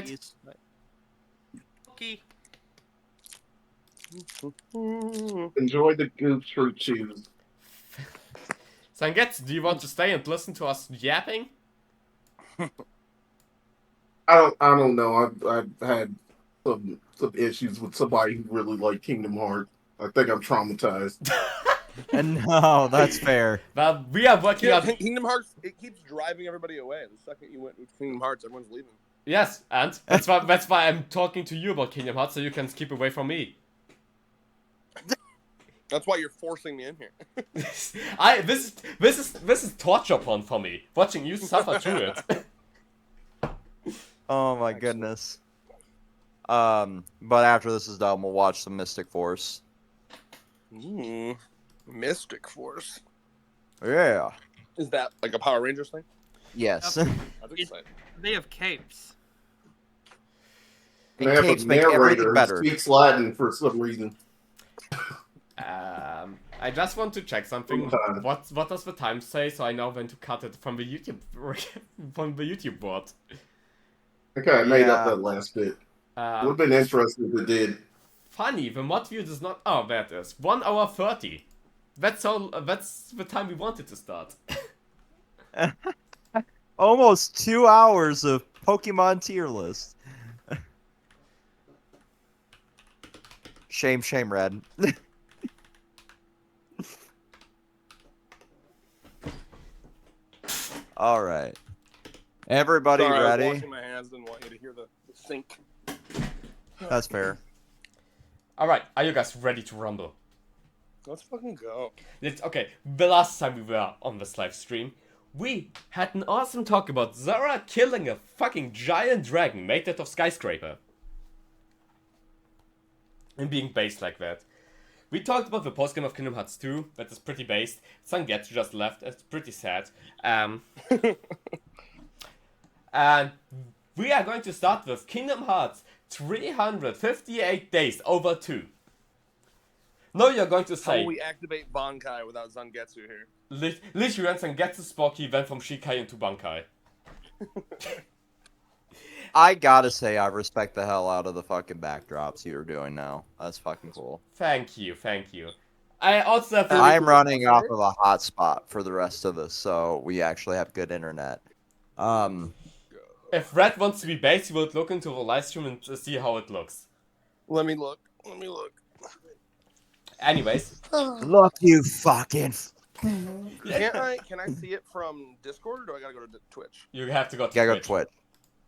Yes. Okay. Enjoy the goop fruit chews. Sangetsu, do you want to stay and listen to us yapping? I don't know. I've had some issues with somebody who really liked Kingdom Hearts. I think I'm traumatized. And no, that's fair. Well, we are working Yeah, on... Kingdom Hearts, it keeps driving everybody away. The second you went with Kingdom Hearts, everyone's leaving. Yes, and that's why I'm talking to you about Kingdom Hearts, so you can keep away from me. That's why you're forcing me in here. This is torture porn for me. Watching you suffer through it. Oh my goodness. But after this is done, we'll watch some Mystic Force. Mystic Force. Yeah. Is that like a Power Rangers thing? Yes. That's exciting. They have capes. They have a Capes make everything narrator who better. speaks Latin for some reason. I just want to check something. What does the time say, so I know when to cut it from the YouTube board. I kind of made up Yeah. that last bit. Would have been interesting if it did. Funny, the mod view does not... Oh, there it is. 1 hour 30. That's the time we wanted to start. Almost 2 hours of Pokemon tier list. Shame, Red. All right. Everybody Sorry, I was ready? washing my hands, didn't want you to hear the sink. That's fair. Alright, are you guys ready to rumble? Let's fucking go. Okay, the last time we were on this live stream, we had an awesome talk about Zara killing a fucking giant dragon made out of skyscraper. And being based like that. We talked about the postgame of Kingdom Hearts 2, that is pretty based. Sangetsu just left, it's pretty sad. And we are going to start with Kingdom Hearts 358 days over 2. No, you're going to How say... will we activate Bankai without Zangetsu here? Literally when Sangetsu Sporky went from Shikai into Bankai. I gotta say, I respect the hell out of the fucking backdrops you're doing now. That's fucking cool. Thank you. I also have I'm running off of a hotspot for the rest of this, so we actually have good internet. If Red wants to be based, he would look into the live stream and see how it looks. Let me look. Anyways. Look, you fucking... Can I see it from Discord, or do I gotta go to Twitch? You have to go to You gotta Twitch. go to Twitch.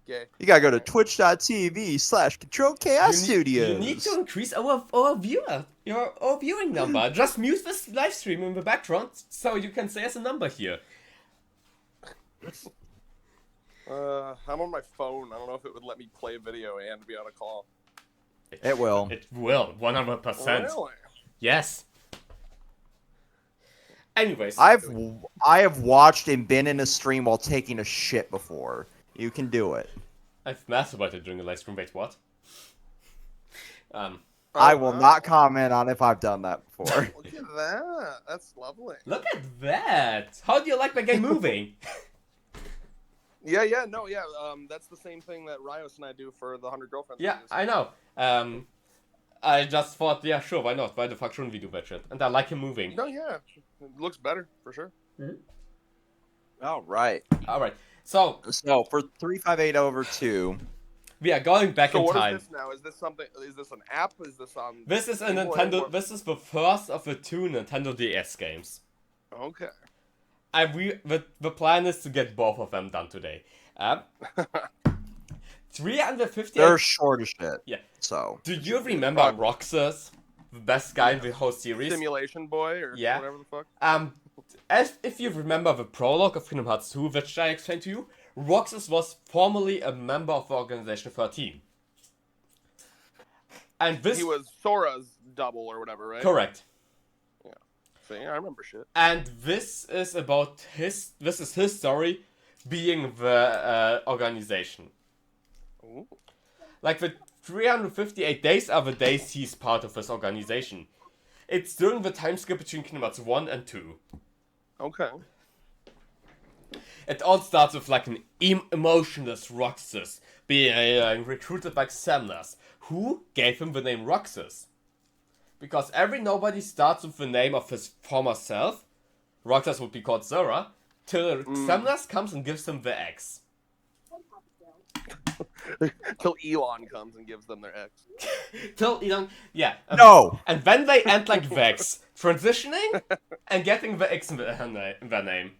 Okay. You gotta go to twitch.tv/Control Chaos Studios. You need to increase our viewing number. Just mute this live stream in the background so you can say as a number here. I'm on my phone. I don't know if it would let me play a video and be on a call. It will. It will, 100%. Really? Yes. Anyways. I have watched and been in a stream while taking a shit before. You can do it. I've masturbated during a live stream. Wait, what? I will not comment on if I've done that before. Look at that. That's lovely. Look at that. How do you like my game moving? Yeah. That's the same thing that Rios and I do for the 100 Girlfriends. Yeah, I know. I just thought, yeah, sure, why not? Why the fuck shouldn't we do that shit? And I like him moving. No, yeah. It looks better, for sure. All right. Alright, so for 358 over 2. we are going back in So what time. is this now? Is this something? Is this an app? Is this on? This is a Game Boy Nintendo. or- This is the first of the 2 Nintendo DS games. Okay. The plan is to get both of them done today. 350. They're short as shit. Yeah. So. Do you remember Roxas, the best guy in the whole series? Simulation Boy or Yeah. whatever the fuck. If you remember the prologue of Kingdom Hearts 2, which I explained to you, Roxas was formerly a member of the Organization 13. And this... He was Sora's double or whatever, right? Correct. See, I remember shit. And this is about his story being the organization. Ooh. Like the 358 days are the days he's part of this organization. It's during the time skip between Kingdom Hearts 1 and 2. Okay. it all starts with like an emotionless Roxas being recruited by Xemnas, who gave him the name Roxas. Because every nobody starts with the name of his former self, Roxas would be called Zora, till Xemnas comes and gives him the X. Till Elon comes and gives them their X. Till Elon, yeah. No. And then they end like Vex, transitioning and getting the X in their name.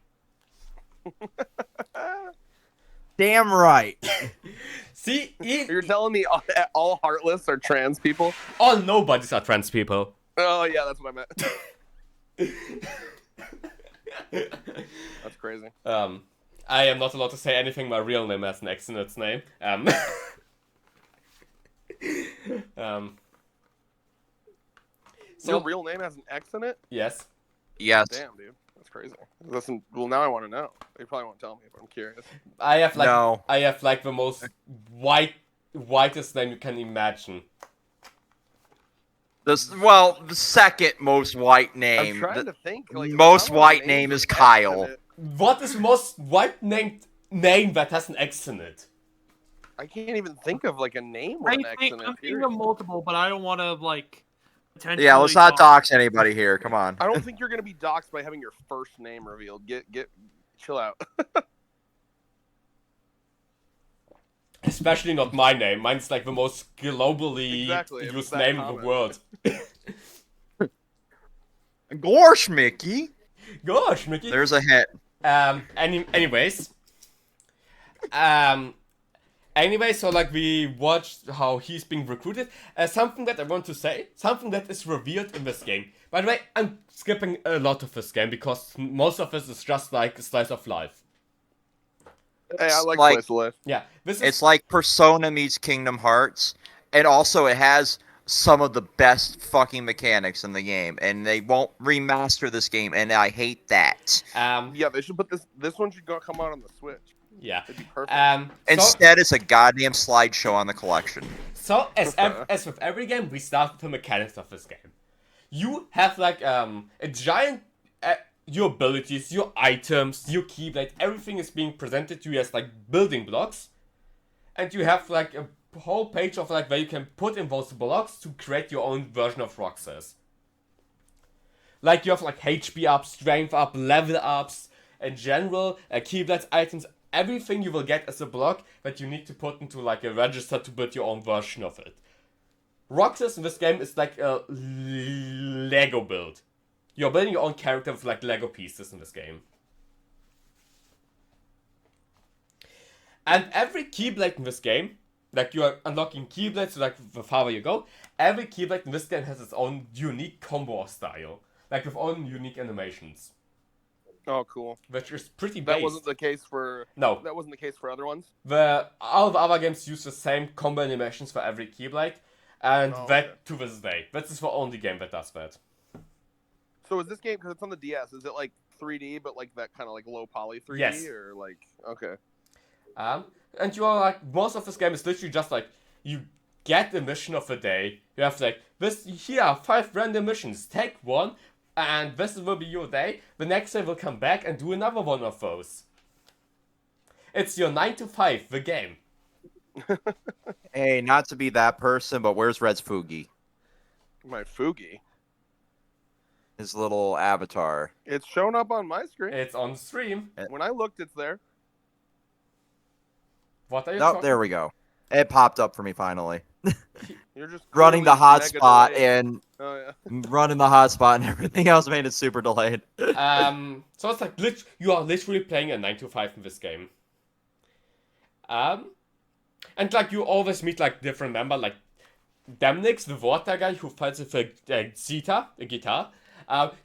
Damn right. See, You're telling me all Heartless are trans people? all nobodies are trans people. Oh yeah, that's what I meant. That's crazy. I am not allowed to say anything my real name has an X in its name. Your real name has an X in it? Yes. Yes. Damn, dude. That's crazy. Listen, well, now I want to know. They probably won't tell me, but I'm curious. I have like No. I have like the most whitest name you can imagine. The second most white name. I'm trying The to think. Like, most how many white names name with is X in Kyle. it? What is the most white named name that has an X in it? I can't even think of like a name with an X in I'm it. thinking Period. of multiple, but I don't want to like. Potentially Yeah, let's not talk. dox anybody here. Come on. I don't think you're gonna be doxxed by having your first name revealed. Chill out. Especially not my name. Mine's like the most globally Exactly, it was used that name in common. the world. Gorsh, Mickey. Gosh, Mickey. There's a hit. Anyways. Anyway, so like we watched how he's being recruited. Something that I want to say, something that is revealed in this game. By the way, I'm skipping a lot of this game because most of this is just like a slice of life. Hey, I like like- Slice of Life. Yeah, this is It's like Persona meets Kingdom Hearts, and also it has some of the best fucking mechanics in the game, and they won't remaster this game, and I hate that. Yeah, they should put this one should come out on the Switch. yeah. It'd be perfect. So, Instead, it's a goddamn slideshow on the collection. So as with every game, we start with the mechanics of this game. You have like a giant your abilities, your items, your keyblade, everything is being presented to you as like building blocks, and you have like a whole page of like where you can put in those blocks to create your own version of Roxas. Like you have like HP ups, strength up, level ups, in general, keyblades, items. Everything you will get as a block that you need to put into like a register to build your own version of it. Roxas in this game is like a Lego build. You're building your own character with like Lego pieces in this game. And every keyblade in this game, like you are unlocking keyblades, so like the farther you go, every keyblade in this game has its own unique combo style. Like with own unique animations. Oh, cool. Which is pretty That based. wasn't the case for. No. That wasn't the case for other ones. All the other games use the same combo animations for every keyblade, and Oh, that okay. to this day. This is the only game that does that. So is this game, because it's on the DS, is it like 3D, but like that kind of like low poly 3D? Yes. Or like, okay. And you are like, most of this game is literally just like, you get the mission of the day, you have like, here are 5 random missions, take one, and this will be your day, the next day will come back and do another one of those. It's your 9 to 5, the game. Hey, not to be that person, but where's Red's Fugi? My Fugi. His little avatar. It's shown up on my screen. It's on stream. When I looked, it's there. What are you Oh, talking there we go. It popped up for me finally. You're just Running the clearly mega hotspot delayed. and Oh yeah. running the hotspot and everything else made it super delayed. So it's like, you are literally playing a 9 to 5 in this game. And like, you always meet like different members, like Demnix, the water guy who fights with a guitar.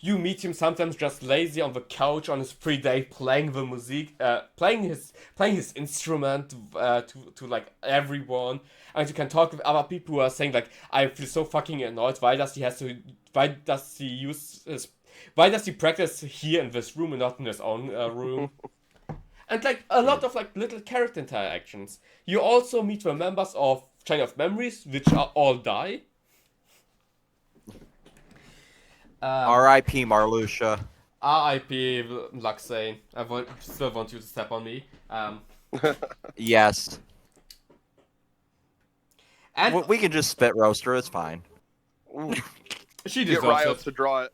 You meet him sometimes just lazy on the couch on his free day, playing the music, playing his instrument to like everyone, and you can talk with other people who are saying like, I feel so fucking annoyed. Why does he practice here in this room and not in his own room? And like a lot of like little character interactions. You also meet the members of Chain of Memories, which are all die. R.I.P. Marluxia. R.I.P. Luxane. Still want you to step on me. Yes. And We can just spit roast her. It's fine. she Get deserves Riot it. to draw it.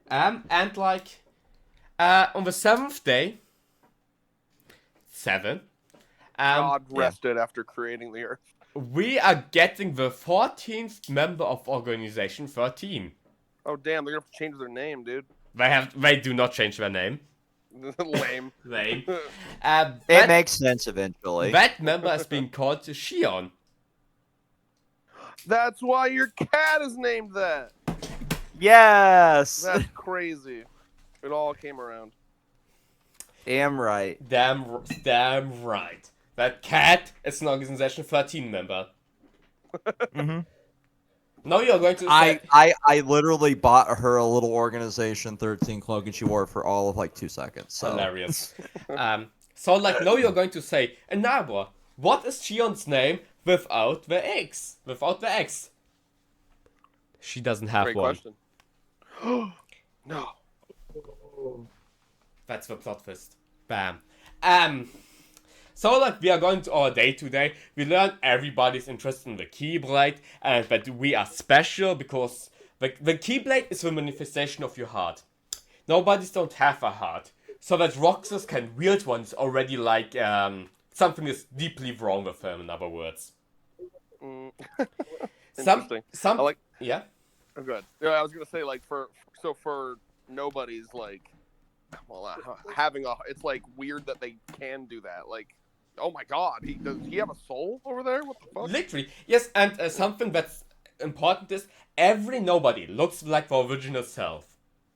And like, on the 7th day, 7, God rested after creating the Earth. we are getting the 14th member of Organization 13. Oh damn, they're gonna have to change their name, dude. They do not change their name. Lame. Lame. It makes sense eventually. That member is being called Shion. That's why your cat is named that. Yes. That's crazy. It all came around. Damn right. Damn right. That cat is an Organization 13 member. Mm-hmm. Now you're going to say... I literally bought her a little Organization 13 cloak and she wore it for all of like 2 seconds. So. Hilarious. So like now you're going to say, Anabra, what is Shion's name without the X? Without the X? She doesn't have Great one. question. No. That's the plot twist. Bam. So like we are going to our day today. We learn everybody's interested in the Keyblade and that we are special because the Keyblade is the manifestation of your heart. Nobody's don't have a heart. So that Roxas can wield one is already like something is deeply wrong with him, in other words. Interesting. Some I like. yeah. Oh, good. Yeah, I was gonna say like for nobody's like, well, having a. It's like weird that they can do that. Like, oh my God, does he have a soul over there? What the fuck? Literally, yes. And something that's important is every nobody looks like the original self.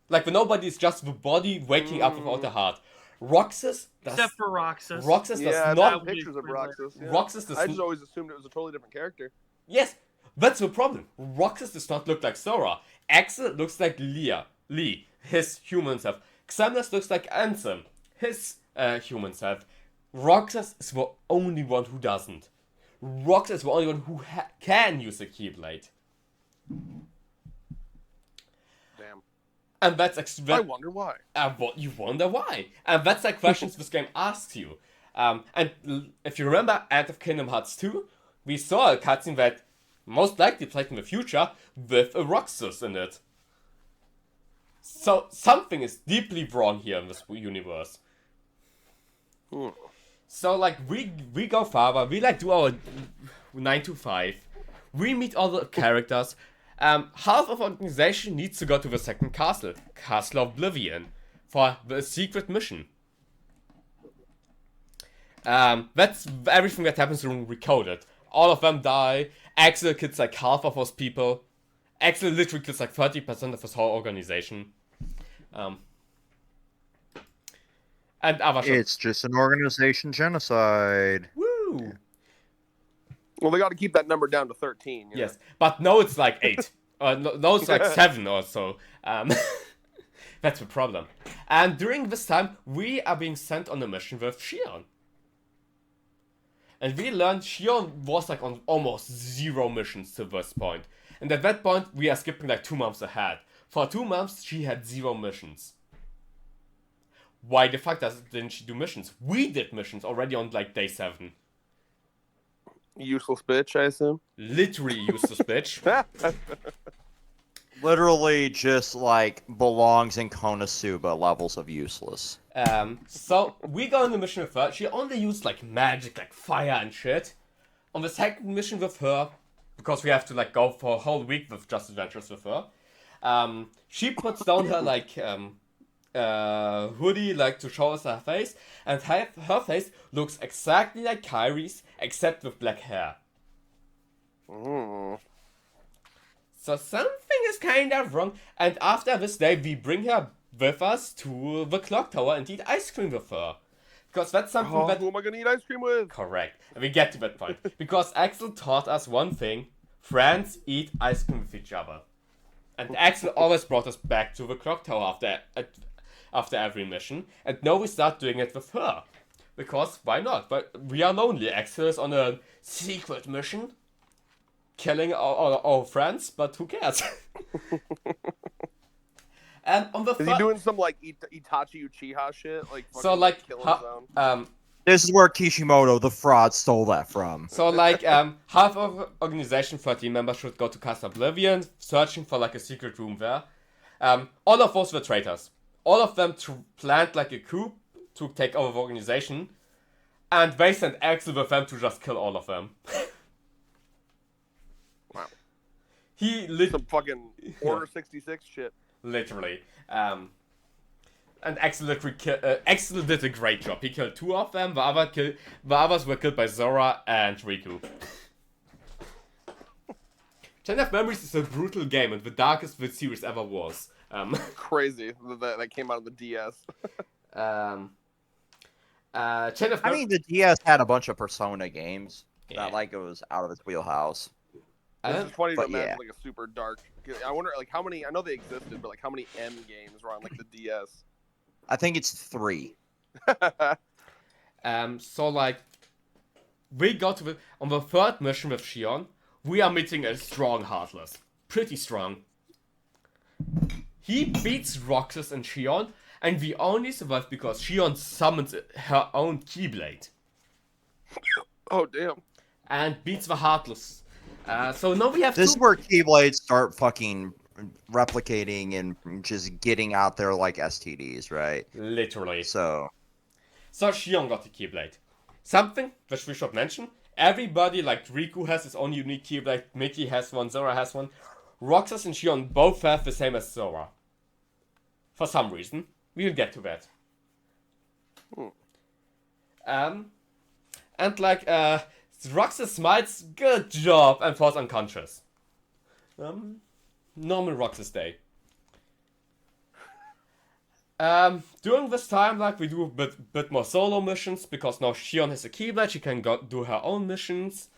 Like the nobody is just the body waking up without the heart. Roxas does. Except for Roxas. Roxas does Yeah, not. I've pictures of Roxas. Yeah. Roxas does. I just always assumed it was a totally different character. Yes, that's the problem. Roxas does not look like Sora. Axel looks like Lee, his human self. Xemnas looks like Ansem, his human self. Roxas is the only one who doesn't. Roxas is the only one who can use a Keyblade. Damn. And that's I wonder why. what you wonder why. And that's like questions this game asks you. And if you remember, out of Kingdom Hearts 2, we saw a cutscene that most likely played in the future with a Roxas in it. So something is deeply wrong here in this universe. So like we go further, we like do our 9 to 5. We meet all the characters. Half of organization needs to go to the second castle, Castle of Oblivion, for the secret mission. That's everything that happens in Recoded. All of them die. Axel kills like half of those people. Axel literally kills like 30% of his whole organization. And other It's just an organization genocide. Woo! Well, they got to keep that number down to 13. You know? Yes, but no, it's like 8. No, it's like 7 or so. That's the problem. And during this time, we are being sent on a mission with Shion. And we learned Shion was like on almost 0 missions to this point. And at that point, we are skipping like 2 months ahead. For 2 months, she had 0 missions. Why the fuck didn't she do missions? We did missions already on like day 7. Useless bitch, I assume. Literally useless bitch. Literally just like belongs in Konosuba levels of useless. So we go on the mission with her. She only used like magic, like fire and shit. On the second mission with her, because we have to like go for a whole week with Just Adventures with her, she puts down her like hoodie like to show us her face, and her face looks exactly like Kyrie's except with black hair. So something is kind of wrong, and after this day we bring her with us to the clock tower and eat ice cream with her. Because that's something that... Who am I going to eat ice cream with? Correct. And we get to that point. Because Axel taught us one thing. Friends eat ice cream with each other. And Axel always brought us back to the clock tower after every mission. And now we start doing it with her. Because why not? But we are lonely. Axel is on a secret mission. killing our friends, but who cares? And on the Is he doing some like Itachi Uchiha shit? Like fucking, so like killing his own? This is where Kishimoto, the fraud, stole that from. so like half of Organization 13 members should go to Casa Oblivion, searching for like a secret room there. All of those were traitors. All of them planned like a coup to take over the organization, and they sent Axel with them to just kill all of them. Wow. He Some fucking Order 66 shit. literally. And Axel did a great job. He killed 2 of them. The others were killed by Zora and Riku. Chain of Memories is a brutal game and the darkest the series ever was. Crazy that came out of the DS. Chain of I mean, the DS had a bunch of Persona games. Yeah. Not like it was out of its wheelhouse. It's just funny to but imagine yeah. like a super dark. I wonder like how many. I know they existed, but like how many M games were on like the DS? I think it's 3. So like, we go to on the 3rd mission with Shion, we are meeting a strong Heartless. Pretty strong. He beats Roxas and Shion, and we only survive because Shion summons her own Keyblade. Oh damn! And beats the Heartless. So now we have This is two... where Keyblades start fucking replicating and just getting out there like STDs, right? Literally. So Shion got the Keyblade. Something which we should mention, everybody like Riku has his own unique Keyblade, Mickey has one, Zora has one. Roxas and Shion both have the same as Zora. For some reason. We'll get to that. And like, Roxas smiles, good job, and falls unconscious. Normal Roxas day. During this time, like, we do a bit more solo missions, because now Shion has a Keyblade, she can go do her own missions.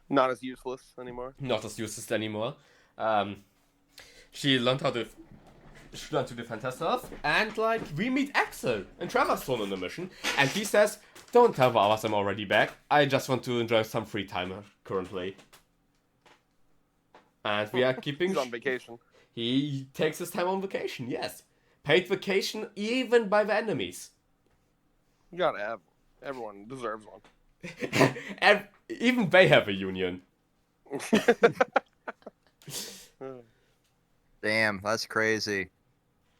Not as useless anymore. Not as useless anymore. She learned how to defend herself, and like, we meet Axel and Trevor's phone on the mission, and he says, don't tell the others I'm already back, I just want to enjoy some free time currently. And we are keeping... He's on vacation. He takes his time on vacation, yes. Paid vacation even by the enemies. You gotta have. Everyone deserves one. And even they have a union. damn, that's crazy.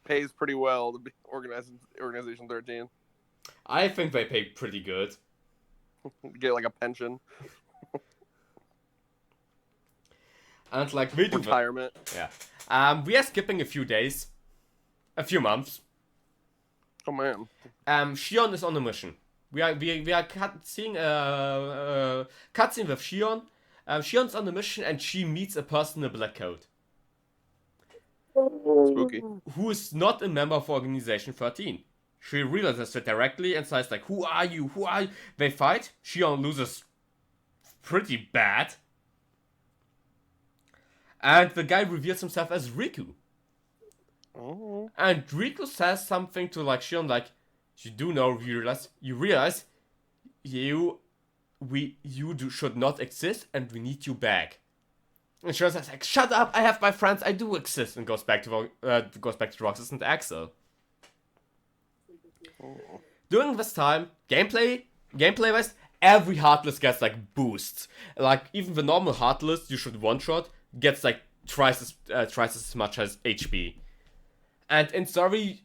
Pays pretty well to be Organization 13. I think they pay pretty good. Get like a pension. And like, we do retirement. Yeah. We are skipping a few days. A few months. Oh man. Shion is on a mission. We are seeing a cutscene with Shion. Shion's on a mission and she meets a person in a black coat. Spooky. Who is not a member of Organization 13. She realizes it directly and says like, who are you? Who are you? They fight. Shion loses pretty bad. And the guy reveals himself as Riku. Oh. And Riku says something to like Shion like, you realize you should not exist and we need you back. And Shion says like, shut up, I have my friends, I do exist, and goes back to Roxas and Axel. During this time, gameplay wise, every Heartless gets like boosts. Like even the normal Heartless you should one shot gets like twice as much as HP. And in story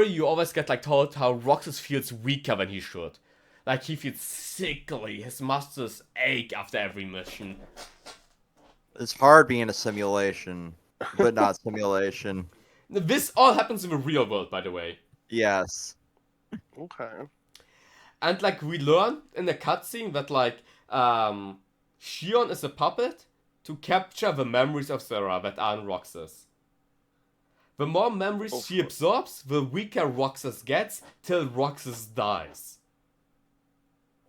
you always get like told how Roxas feels weaker than he should. Like he feels sickly, his muscles ache after every mission. It's hard being a simulation, but not simulation. This all happens in the real world, by the way. Yes. Okay. And like we learn in the cutscene that like Shion is a puppet to capture the memories of Zora that are in Roxas. The more memories she absorbs, the weaker Roxas gets till Roxas dies.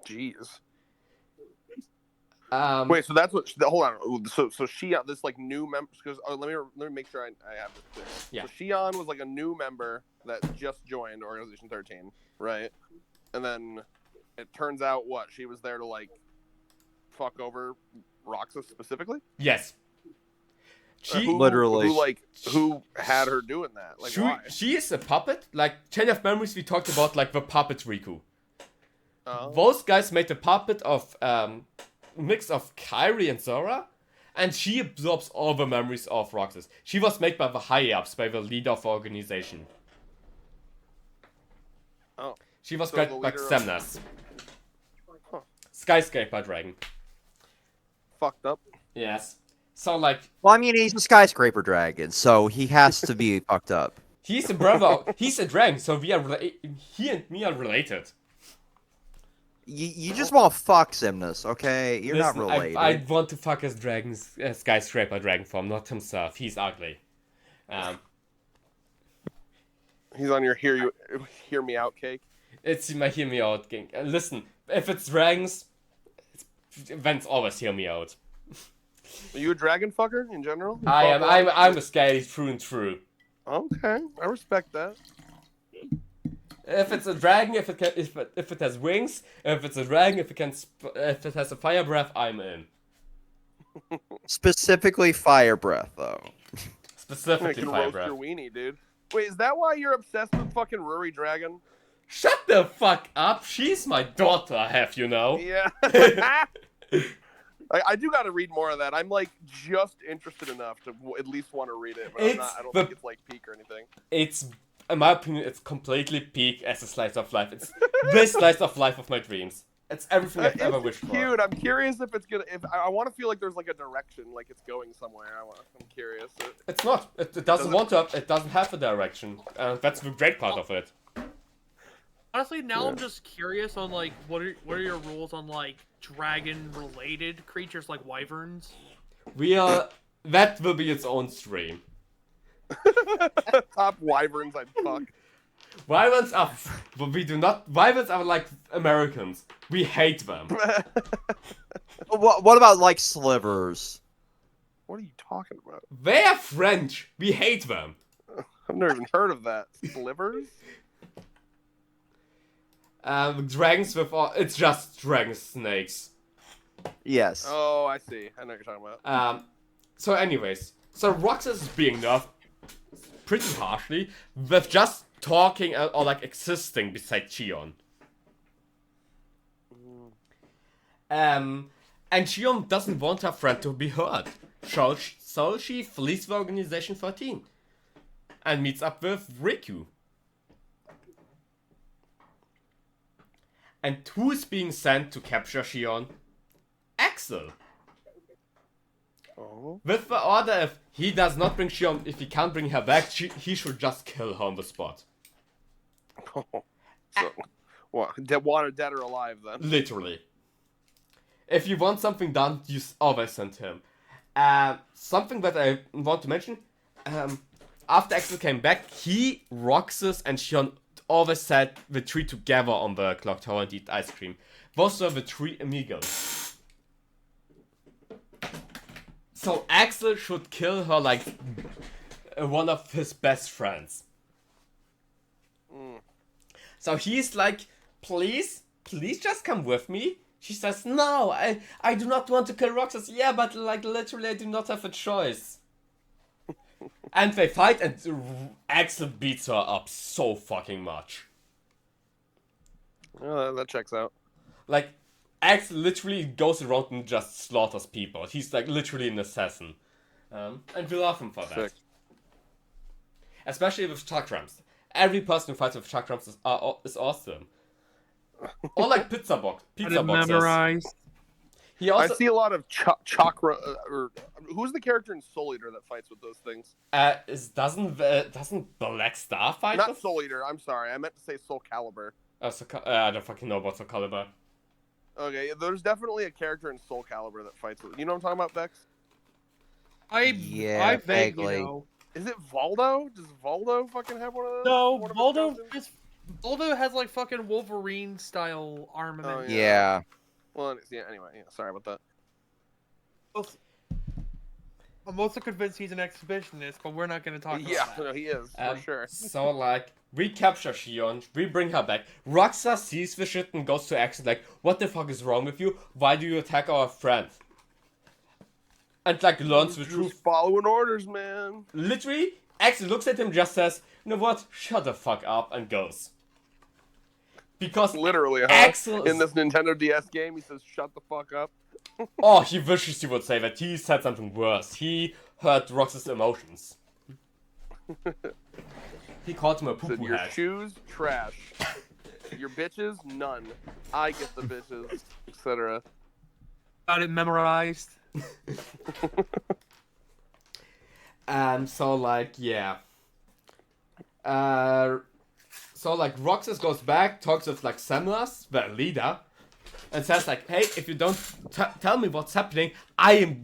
Jeez. Um, Wait, so that's what? Hold on. So Shion, this like new member. Because let me make sure I have this clear. Yeah. So Shion was like a new member that just joined Organization 13, right? And then it turns out what she was there to like fuck over Roxas specifically? Yes. She Literally. Who had her doing that? Like, why? she is a puppet. Like Chain of Memories, we talked about like the puppet Riku. Oh. Those guys made a puppet of mix of Kairi and Zora, and she absorbs all the memories of Roxas. She was made by the high ups, by the leader of the organization. Oh. She was So got the by leader of- Xemnas. Huh. Skyscraper Dragon. Fucked up. Yes. So like Well, I mean, he's a skyscraper dragon, so he has to be fucked up. he's a brother. He's a dragon, so we are he and me are related. You just want to fuck Xemnas, okay? You're Listen, not related. I want to fuck his dragon's skyscraper dragon form, not himself. He's ugly. He's on your hear me out cake. It's my hear me out game. Listen, if it's dragons, Vents always hear me out. Are you a dragon fucker in general? I am. I'm a sky through and through. Okay, I respect that. If it's a dragon, if it has wings, if it's a dragon, if it has a fire breath, I'm in. Specifically fire breath, though. I Specifically can fire roast breath. your weenie, dude. Wait, is that why you're obsessed with fucking Ruri Dragon? Shut the fuck up! She's my daughter, have you know? Yeah. I do got to read more of that. I'm like just interested enough to at least want to read it, but I don't think it's like peak or anything. It's, in my opinion, it's completely peak as a slice of life. It's the slice of life of my dreams. It's everything I've ever wished for. Cute. I'm curious if it's gonna. If I want to feel like there's like a direction, like it's going somewhere. I'm curious. It's not. It doesn't want to. It doesn't have a direction. That's the great part of it. Honestly, now I'm just curious on like what are your rules on like dragon-related creatures like wyverns? That will be its own stream. Top wyverns I'd fuck. Wyverns are. We do not. Wyverns are like Americans. We hate them. What about, like, slivers? What are you talking about? They are French. We hate them. I've never even heard of that. Slivers? Dragons with all. It's just dragon snakes. Yes. Oh, I see. I know what you're talking about. So anyways. So Roxas is being nerfed pretty harshly with just talking or like existing beside Chion. And Chion doesn't want her friend to be hurt. So she flees the Organization 13 and meets up with Riku. And who's being sent to capture Chion? Axel. Oh. With the order, if he does not bring Chion, if he can't bring her back, he should just kill her on the spot. So, what? Dead or alive then? Literally. If you want something done, you always send him. Something that I want to mention, after Axel came back, Roxas and Chion always said the three together on the clock tower and eat ice cream. Those were the three amigos. So Axel should kill her like one of his best friends. So he's like, please just come with me. She says, no, I do not want to kill Roxas. Yeah, but like literally I do not have a choice. And they fight and Axel beats her up so fucking much. Oh, that checks out. Like, Axel literally goes around and just slaughters people. He's like literally an assassin. And we love him for that. Sick. Especially with chakrams. Every person who fights with chakrams is awesome. Or like pizza boxes. Memorize. He also I see a lot of chakra. Or who's the character in Soul Eater that fights with those things? doesn't Black Star fight Not with? Soul Eater. I'm sorry. I meant to say Soul Calibur. I don't fucking know about Soul Calibur. Okay, there's definitely a character in Soul Calibur that fights with. You know what I'm talking about, Vex? Yeah, I vaguely vaguely. know. Is it Voldo? Does Voldo fucking have one of those? No, One of his Voldo cousins? Voldo has like fucking Wolverine style armament. Oh, Yeah. Well, yeah. Anyway, yeah. Sorry about that. Both- I'm also convinced he's an exhibitionist, but we're not going to talk about Yeah, that. no, he is for sure. So like, we capture Shion, we bring her back. Roxa sees the shit and goes to Axel like, what the fuck is wrong with you? Why do you attack our friend? And like learns the Just truth. following orders, man. Literally, Axel looks at him, just says, you know what? Shut the fuck up, and goes. Because Literally, huh? Axel is... In this Nintendo DS game, he says, "Shut the fuck up." Oh, he wishes he would say that. He said something worse. He hurt Rox's emotions. He called him a Said, poo-poo "Your head. shoes, trash. Your bitches, none. I get the bitches, etc." Got it memorized. So like, yeah. So like, Roxas goes back, talks with like Samuras, the leader, and says like, hey, if you don't tell me what's happening, I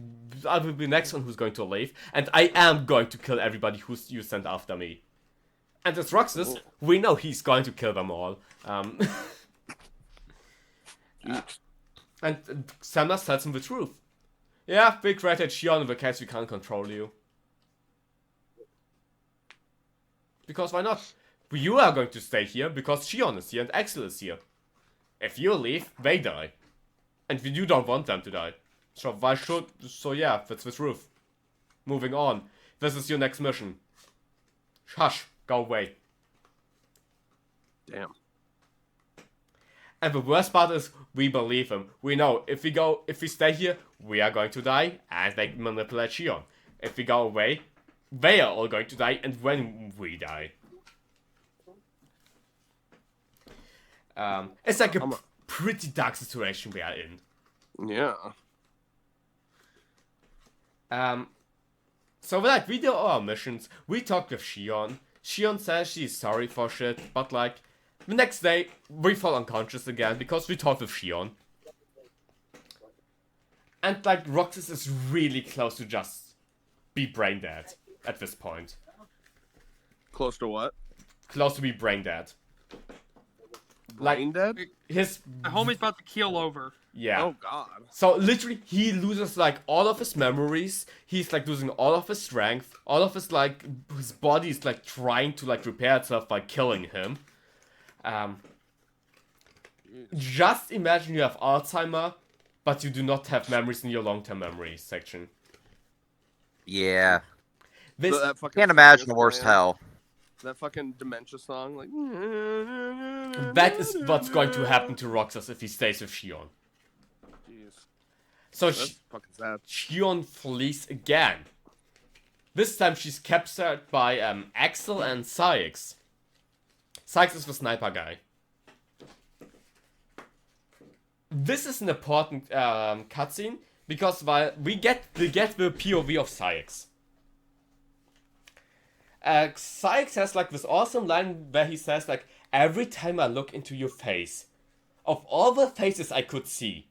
will be the next one who's going to leave, and I am going to kill everybody who you sent after me. And as Roxas, we know he's going to kill them all. And Samuras tells him the truth. Yeah, we created Shion in the case we can't control you. Because why not? You are going to stay here because Shion is here and Axel is here. If you leave, they die. And you don't want them to die. So why should... So yeah, that's the truth. Moving on. This is your next mission. Hush, go away. Damn. And the worst part is, we believe him. We know, if we stay here, we are going to die, and they manipulate Shion. If we go away, they are all going to die, and when we die. It's like a pretty dark situation we are in. Yeah. So like, we do our missions, we talk with Shion. Shion says she's sorry for shit, but like, the next day, we fall unconscious again because we talked with Shion. And like, Roxas is really close to just be brain dead at this point. Close to what? Close to be brain dead. Brain dead? His... My homie's about to keel over. Yeah. Oh god. So literally, he loses like all of his memories. He's like losing all of his strength. All of his like, his body is like trying to like repair itself by killing him. Just imagine you have Alzheimer, but you do not have memories in your long-term memory section. Yeah. This... That fucking Can't imagine song the worst is playing. hell. That fucking dementia song, like. That is what's going to happen to Roxas if he stays with Shion. Jeez. So That's fucking sad. Shion flees again. This time she's captured by Axel and Sykes. Sykes is the sniper guy. This is an important cutscene because while we get the POV of Sykes. Sykes has like this awesome line where he says like, every time I look into your face, of all the faces I could see,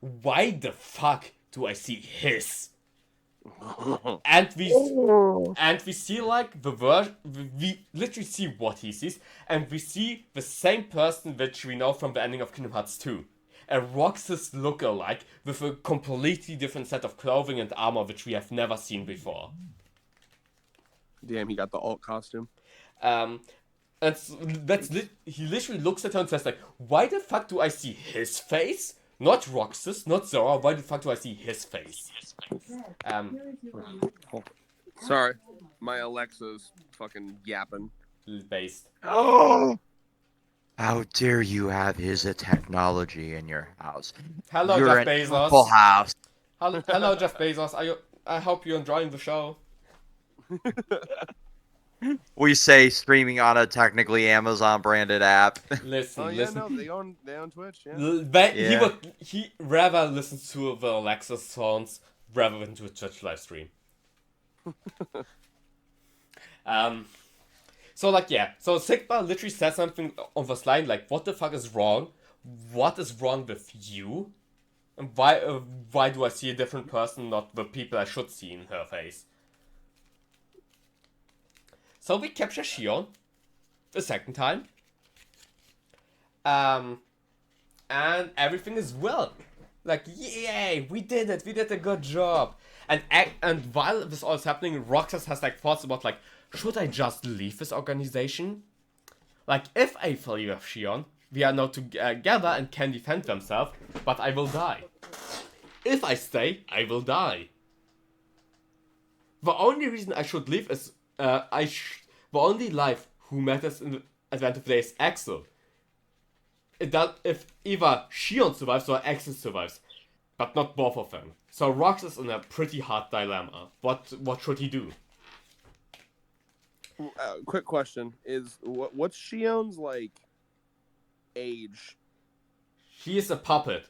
why the fuck do I see his? And we see like the version, we literally see what he sees, and we see the same person which we know from the ending of Kingdom Hearts 2. A Roxas lookalike with a completely different set of clothing and armor which we have never seen before. Damn, he got the alt costume. He literally looks at her and says like, why the fuck do I see his face? Not Roxas, not Zora, why the fuck do I see his face? Sorry, my Alexa's fucking yapping. Based. Oh! How dare you have his technology in your house? Hello, You're Jeff an Bezos. Apple house. Hello, Jeff Bezos. I hope you're enjoying the show. We say streaming on a technically Amazon branded app. Listen, Oh yeah, listen. no, they on Twitch. Yeah. He rather listens to the Alexa sounds rather than to a Twitch live stream. So like yeah, so Sigma literally says something on this line like, "What the fuck is wrong? What is wrong with you? And why do I see a different person, not the people I should see in her face?" So we capture Shion the second time. And everything is well. Like, yay, we did it, we did a good job. And while this all is happening, Roxas has like thoughts about like, should I just leave this organization? Like, if I leave with Shion, we are now together and can defend themselves, but I will die. If I stay, I will die. The only reason I should leave is, the only life who matters at the end of the day is Axel. If either Shion survives or Axel survives, but not both of them. So Rox is in a pretty hard dilemma. What should he do? Quick question: Is what's Shion's like age? He is a puppet.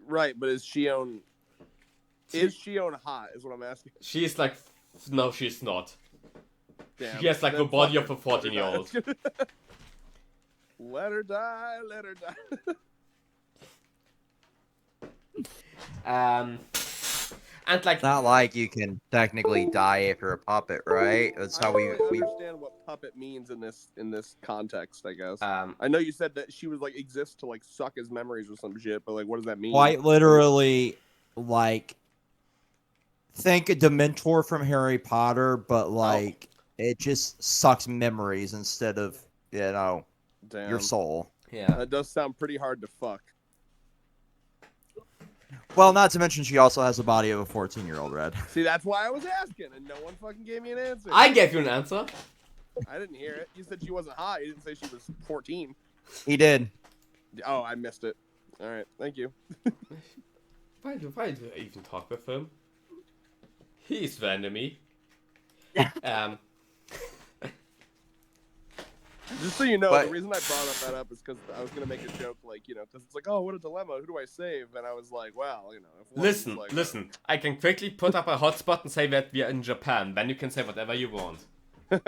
Right, but is Shion hot? Is what I'm asking. She is like, no, she's not. Damn. She has like the Then body fuck of a her. 14-year-old. Let her die. Let her die. And like, It's not like you can technically die if you're a puppet, right? That's how I don't really we understand what puppet means in this context. I guess. um, I know you said that she was like exists to like suck his memories or some shit, but like, what does that mean? quite literally like think a Dementor from Harry Potter, but like it just sucks memories instead of your Damn. soul. yeah. That does sound pretty hard to fuck. Well, not to mention she also has the body of a 14-year-old, Red. See, that's why I was asking, and no one fucking gave me an answer. I gave you an answer. I didn't hear it. You said she wasn't hot. You didn't say she was 14. He did. Oh, I missed it. All right, thank you. Why do I even talk with him? He's the enemy. Just so you know, But- the reason I brought that up is because I was gonna make a joke, like, because it's like, oh, what a dilemma. Who do I save? And I was like, well, if one is like, Listen. I can quickly put up a hotspot and say that we are in Japan. Then you can say whatever you want. No,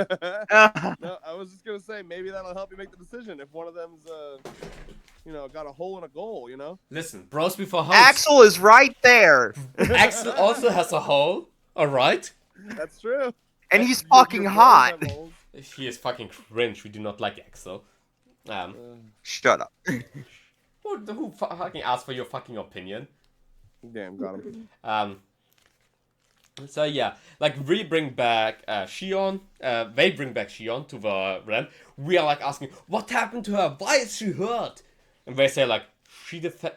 I was just gonna say maybe that'll help you make the decision if one of them's, got a hole in a goal. Listen, bros before hoes. Axel is right there, Axel also has a hole. All right. That's true. and he's Your fucking bros hot. have holes. He is fucking cringe. We do not like Axel. Shut up. Who fucking asked for your fucking opinion? Damn, got him. So yeah, like we bring back Shion. They bring back Shion to the realm. We are like asking, what happened to her? Why is she hurt? And they say like,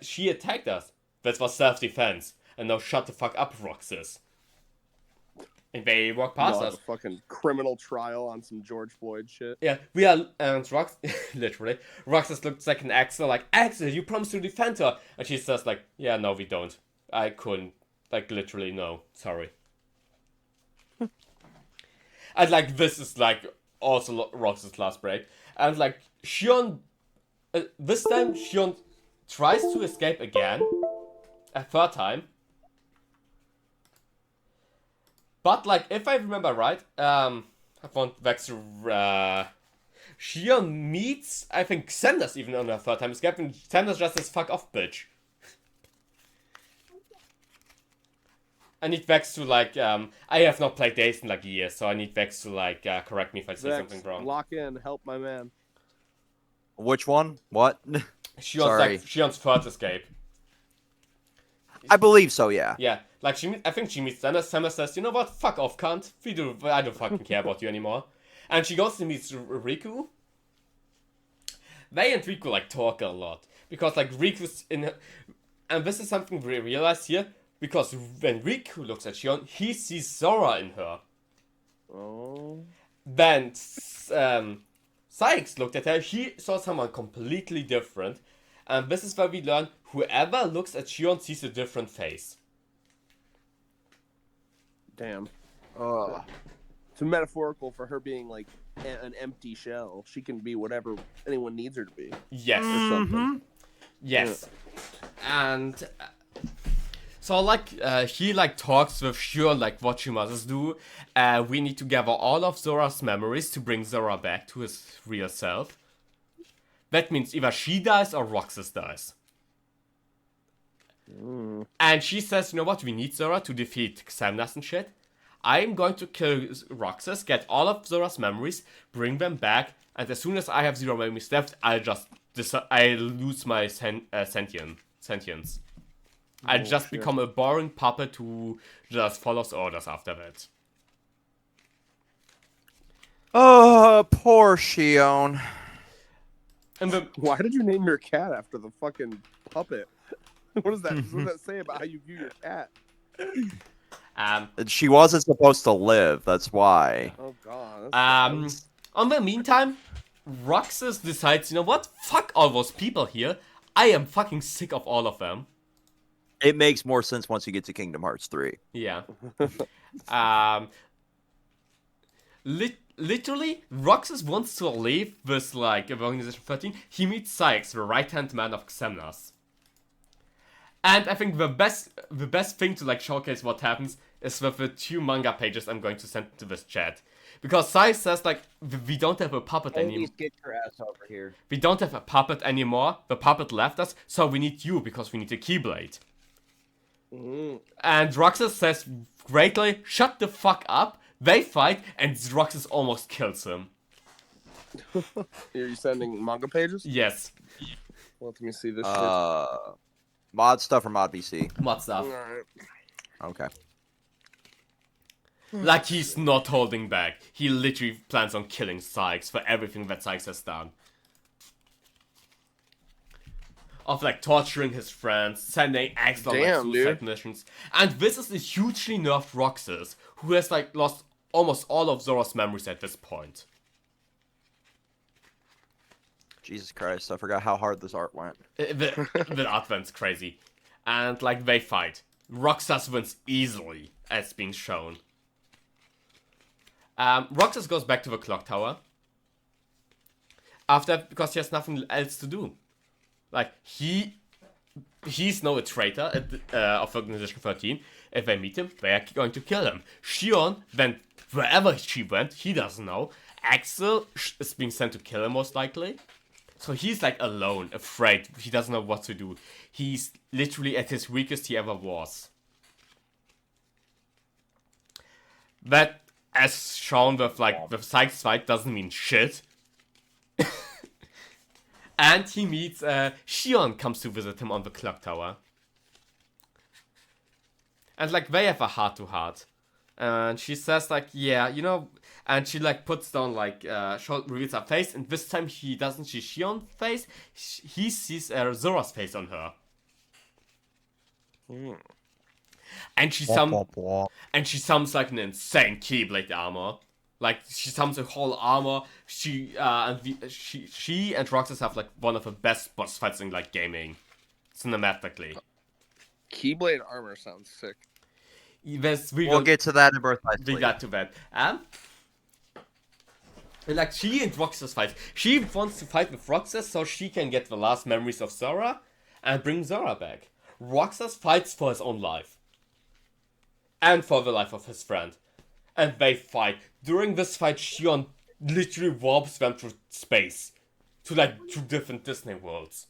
she attacked us. That was self-defense. And now shut the fuck up, Roxas. And they walk past Not us. a fucking criminal trial on some George Floyd shit. Yeah, we are, and literally, Roxas looks like an Axel, like, Axel, you promised to defend her. And she says, like, yeah, no, we don't. I couldn't. Like, literally, no. Sorry. And, like, this is, like, also Roxas' last break. And, like, Shion, this time, Shion tries to escape again. A third time. But, like, if I remember right, I want back to, Shion meets, I think, Sanders even on her third time escape, and Sanders just says, fuck off, bitch. I need Vex to, like, I have not played Days in, like, years, so I need Vex to, like, correct me if I say Vex, something wrong. lock in, help my man. Which one? What? Shion's, Sorry. like, Shion's third escape. I believe so. Yeah. Yeah, like, I think she meets Sanders. Sanders says, you know what, fuck off, cunt. I don't fucking care about you anymore. And she goes to meet Riku. They and Riku, like, talk a lot. Because, like, Riku's in her... And this is something we realize here. Because when Riku looks at Shion, he sees Zora in her. Oh. Then, Sykes looked at her, he saw someone completely different. And this is where we learn, whoever looks at Shion sees a different face. Damn. It's metaphorical for her being like an empty shell. She can be whatever anyone needs her to be. Yes. Or something. Yes. And so like he like talks with Shion like what she must do. We need to gather all of Zora's memories to bring Zora back to his real self. That means either she dies or Roxas dies. And she says, you know what, we need Zora to defeat Xemnas and shit. I'm going to kill Roxas, get all of Zora's memories, bring them back, and as soon as I have 0 memories left, I'll just I lose my sentience. I just shit. become a boring puppet who just follows orders after that. Oh, poor Shion. And the Why did you name your cat after the fucking puppet? What does that say about how you view your cat? She wasn't supposed to live. That's why. Oh god. On the meantime, Roxas decides, you know what? Fuck all those people here. I am fucking sick of all of them. It makes more sense once you get to Kingdom Hearts 3. Yeah. Literally, Roxas wants to leave with, like, Organization 13. He meets Sykes, the right-hand man of Xemnas. And I think the best thing to, like, showcase what happens is with the 2 manga pages I'm going to send to this chat. Because Sykes says, like, we don't have a puppet anymore. Get your ass over here. We don't have a puppet anymore. The puppet left us, so we need you because we need a Keyblade. And Roxas says greatly, shut the fuck up. They fight, and Roxas almost kills him. Are you sending manga pages? Yes. Let me see this shit. Mod stuff or mod BC? Mod stuff. Alright. Okay. Like, he's not holding back. He literally plans on killing Sykes for everything that Sykes has done. Of, like, torturing his friends, sending extra, like, suicide missions. And this is a hugely nerfed Roxas, who has, like, lost almost all of Zora's memories at this point. Jesus Christ, I forgot how hard this art went. The art went's crazy. And, like, they fight. Roxas wins easily, as being shown. Roxas goes back to the clock tower. After, because he has nothing else to do. Like, he's no a traitor of Organization 13. If they meet him, they are going to kill him. Shion went wherever she went, he doesn't know. Axel is being sent to kill him, most likely. So he's, like, alone, afraid. He doesn't know what to do. He's literally at his weakest he ever was. That, as shown with, like, the Sykes fight, doesn't mean shit. And he meets, Shion comes to visit him on the clock tower. And, like, they have a heart-to-heart. And she says, like, yeah, you know... And she, like, puts down, like, reveals her face. And this time he doesn't see Shion's face. He sees Zora's face on her. And she summons, like, an insane Keyblade armor. Like, she summons a whole armor. She and Roxas have, like, one of the best boss fights in, like, gaming. Cinematically. Keyblade armor sounds sick. We'll get to that in Birth by We Sleep. got to that. And, like, she and Roxas fight. She wants to fight with Roxas so she can get the last memories of Zora and bring Zora back. Roxas fights for his own life. And for the life of his friend. And they fight. During this fight, Shion literally warps them through space. To, like, 2 different Disney worlds.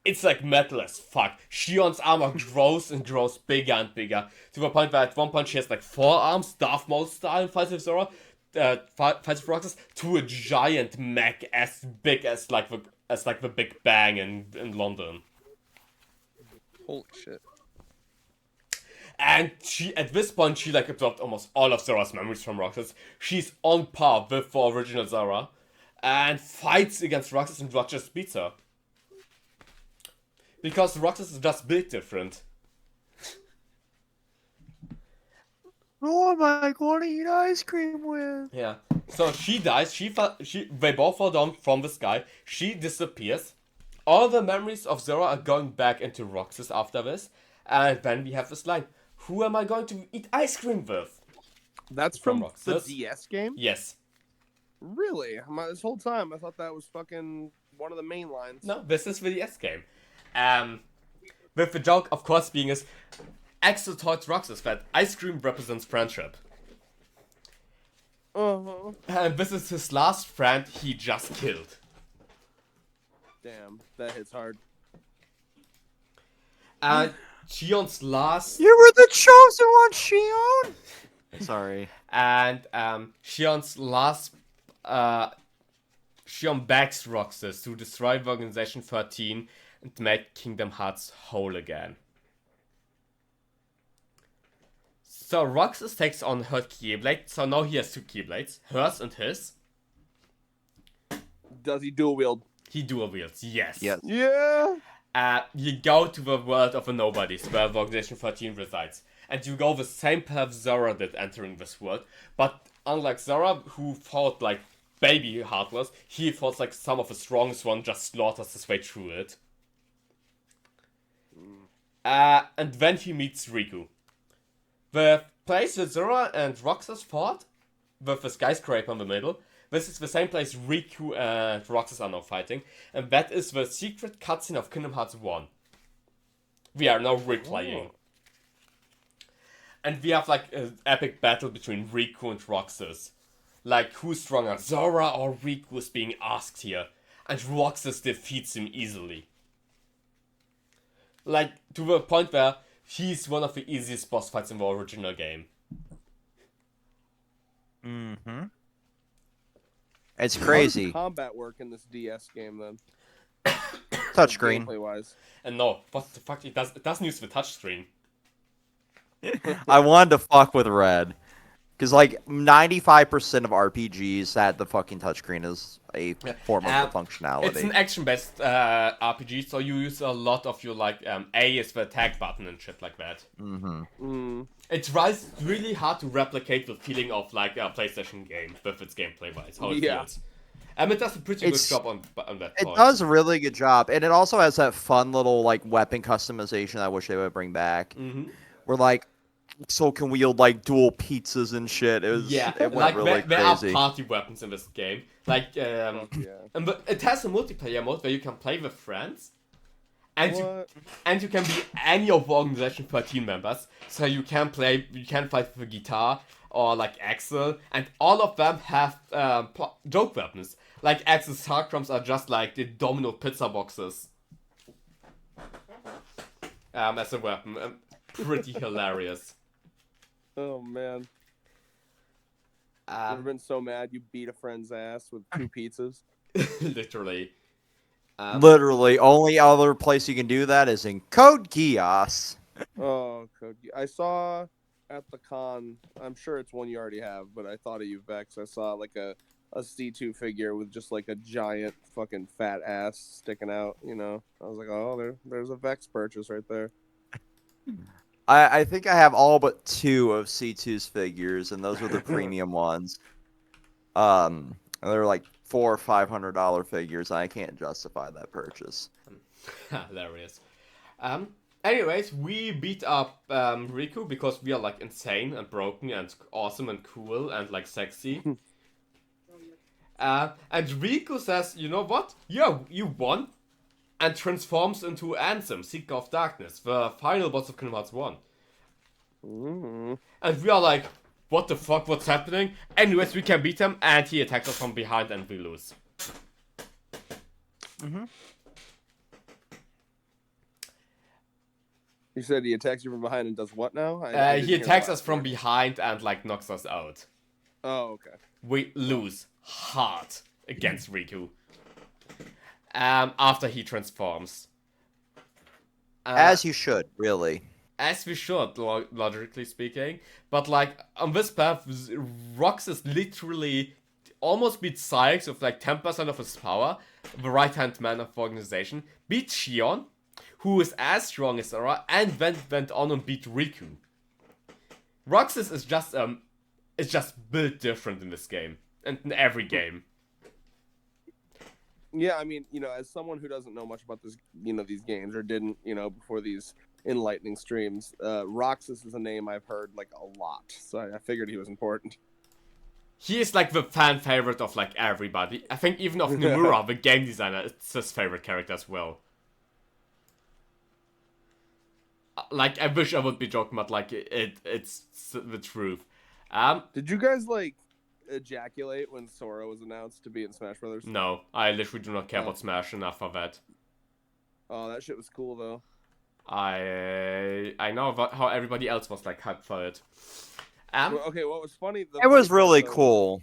It's, like, metal as fuck. Shion's armor grows and grows bigger and bigger. To the point where at one point she has, like, 4 arms, Darth Maul style, and fights with Zora. Fights with Roxas. To a giant mech as big as, like, the Big Bang in London. Holy shit. And she, at this point, she, like, absorbed almost all of Zora's memories from Roxas. She's on par with the original Zora. And fights against Roxas, and Roxas beats her. Because Roxas is just built different. Who am I going to eat ice cream with? Yeah. So she dies, they both fall down from the sky. She disappears. All the memories of Zora are going back into Roxas after this. And then we have this line. Who am I going to eat ice cream with? That's from the Roxas. DS game? Yes. Really? This whole time I thought that was fucking one of the main lines. No, this is the DS game. With the joke, of course, being is Axel told Roxas that ice cream represents friendship. And this is his last friend he just killed. Damn, that hits hard. And Shion's last... You were the chosen one, Shion! Sorry. And Shion's last Shion begs Roxas to destroy the Organization 13 and make Kingdom Hearts whole again. So Roxas takes on her Keyblade, so now he has 2 Keyblades, hers and his. Does he dual wield? He dual wields, yes. Yes. Yeah. You go to the world of the nobodies, where the Organization 13 resides. And you go the same path Zora did entering this world. But unlike Zora, who fought like baby Heartless, he fought like some of the strongest one, just slaughters his way through it. And then he meets Riku. The place where Zora and Roxas fought, with the skyscraper in the middle, this is the same place Riku and Roxas are now fighting. And that is the secret cutscene of Kingdom Hearts 1. We are now replaying. Oh. And we have like an epic battle between Riku and Roxas. Like, who's stronger, Zora or Riku is being asked here. And Roxas defeats him easily. Like, to the point where he's one of the easiest boss fights in the original game. Mm-hmm. It's How crazy. does combat work in this DS game then? Touchscreen. Gameplay wise. And no, what the fuck, it doesn't use the touchscreen. I wanted to fuck with Red. Because, like, 95% of RPGs had the fucking touchscreen as a form of the functionality. It's an action-based RPG, so you use a lot of your, like, A is the attack button and shit like that. Mm-hmm. It tries really hard to replicate the feeling of, like, a PlayStation game with its gameplay-wise, how it feels. It does a pretty good job on that It point. does a really good job. And it also has that fun little, like, weapon customization I wish they would bring back. Mm-hmm. Where, like, so can wield like dual pizzas and shit. It went like really there are crazy. party weapons in this game. Like, but it has a multiplayer mode where you can play with friends, and you can be any of the Organization 13 members. So you can fight with the guitar or like Axel, and all of them have joke weapons. Like Axel's star crumbs are just like the domino pizza boxes as a weapon. Pretty hilarious. Oh man. I've been so mad you beat a friend's ass with 2 pizzas. Literally. Literally, only other place you can do that is in Code Geass. Oh, Cookie. I saw at the con, I'm sure it's one you already have, but I thought of you, Vex. I saw like a C2 figure with just like a giant fucking fat ass sticking out, you know. I was like, oh, there's a Vex purchase right there. I think I have all but 2 of C2's figures, and those were the premium ones. They're like $400 or $500 figures. I can't justify that purchase. Hilarious. Anyways, we beat up Riku because we are like insane and broken and awesome and cool and like sexy. And Riku says, you know what? Yeah, you won. And transforms into Ansem, Seeker of Darkness, the final boss of Kingdom Hearts 1. Mm-hmm. And we are like, what the fuck, what's happening? Anyways, we can beat him, and he attacks us from behind, and we lose. Mm-hmm. You said he attacks you from behind and does what now? He attacks us from behind and like knocks us out. Oh, okay. We lose hard against Riku. After he transforms. As you should, really. As we should, logically speaking. But like, on this path, Roxas literally almost beats Sykes with like 10% of his power, the right-hand man of the organization, beat Shion, who is as strong as Zora, and then went on and beat Riku. Roxas is just built different in this game, and in every game. Yeah, I mean, you know, as someone who doesn't know much about this, you know, these games or didn't, you know, before these enlightening streams, Roxas is a name I've heard like a lot, so I figured he was important. He is like the fan favorite of like everybody. I think even of Nomura, the game designer, it's his favorite character as well. Like, I wish I would be joking, but like, it's the truth. Did you guys like ejaculate when Sora was announced to be in Smash Brothers? No, I literally do not care about Smash enough for that. Oh, that shit was cool though. I know about how everybody else was like hyped for it. Well, okay, what was funny? It was really cool.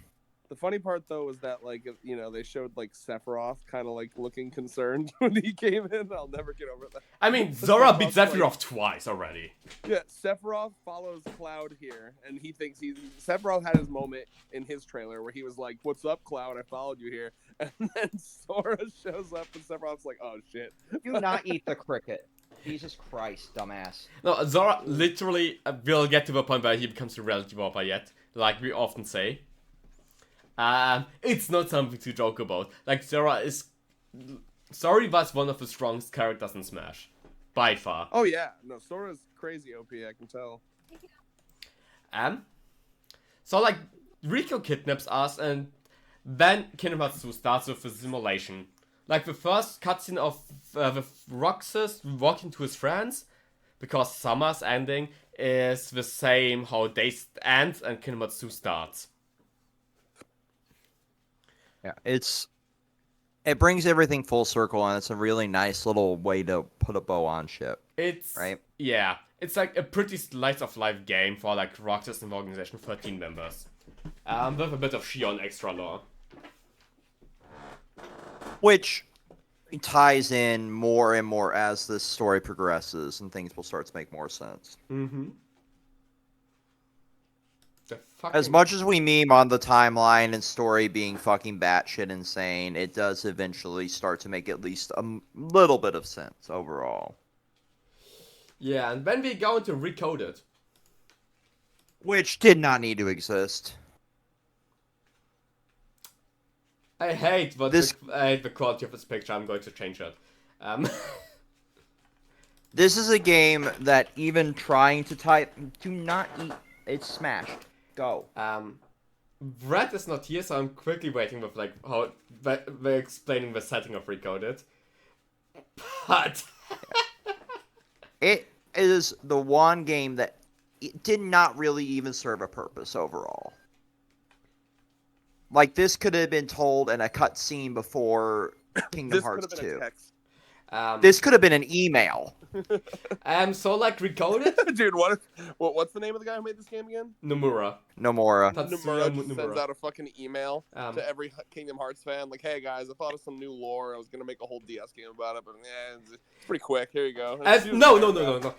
The funny part though was that like they showed like Sephiroth kind of like looking concerned when he came in. I'll never get over that. I mean, Zora beat Sephiroth's Sephiroth like- twice already. Yeah, Sephiroth follows Cloud here, and he thinks Sephiroth had his moment in his trailer where he was like, "What's up, Cloud? I followed you here," and then Sora shows up, and Sephiroth's like, "Oh shit." Do not eat the cricket. Jesus Christ, dumbass. No, Zora literally will get to the point where he becomes a reality warper yet, like we often say. It's not something to joke about. Like, Zora was one of the strongest characters in Smash. By far. Oh yeah, no, Sora's crazy OP. I can tell. So like, Rico kidnaps us, and then Kingdom Hearts 2 starts with a simulation. Like the first cutscene of with Roxas walking to his friends, because Summer's ending is the same how Days ends and Kingdom Hearts 2 starts. Yeah, it brings everything full circle, and it's a really nice little way to put a bow on shit. It's right. Yeah, it's like a pretty slice of life game for like Roxas and the organization, 13 members, with a bit of Shion extra lore. Which ties in more and more as the story progresses, and things will start to make more sense. Mm-hmm. As much as we meme on the timeline and story being fucking batshit insane, it does eventually start to make at least a little bit of sense overall. Yeah, and then we go into Recoded. Which did not need to exist. I hate the quality of this picture. I'm going to change it. This is a game that even trying to type, do not eat. It's smashed. Go. Brett is not here, so I'm quickly waiting with like how they're explaining the setting of Recoded. But it is the one game that it did not really even serve a purpose overall. Like, this could have been told in a cutscene before Kingdom Hearts 2. This could have been an email. So like Recoded? Dude, what's the name of the guy who made this game again? Nomura. Nomura Just sends out a fucking email to every Kingdom Hearts fan, like, "Hey guys, I thought of some new lore. I was gonna make a whole DS game about it, but it's pretty quick. Here you go." No.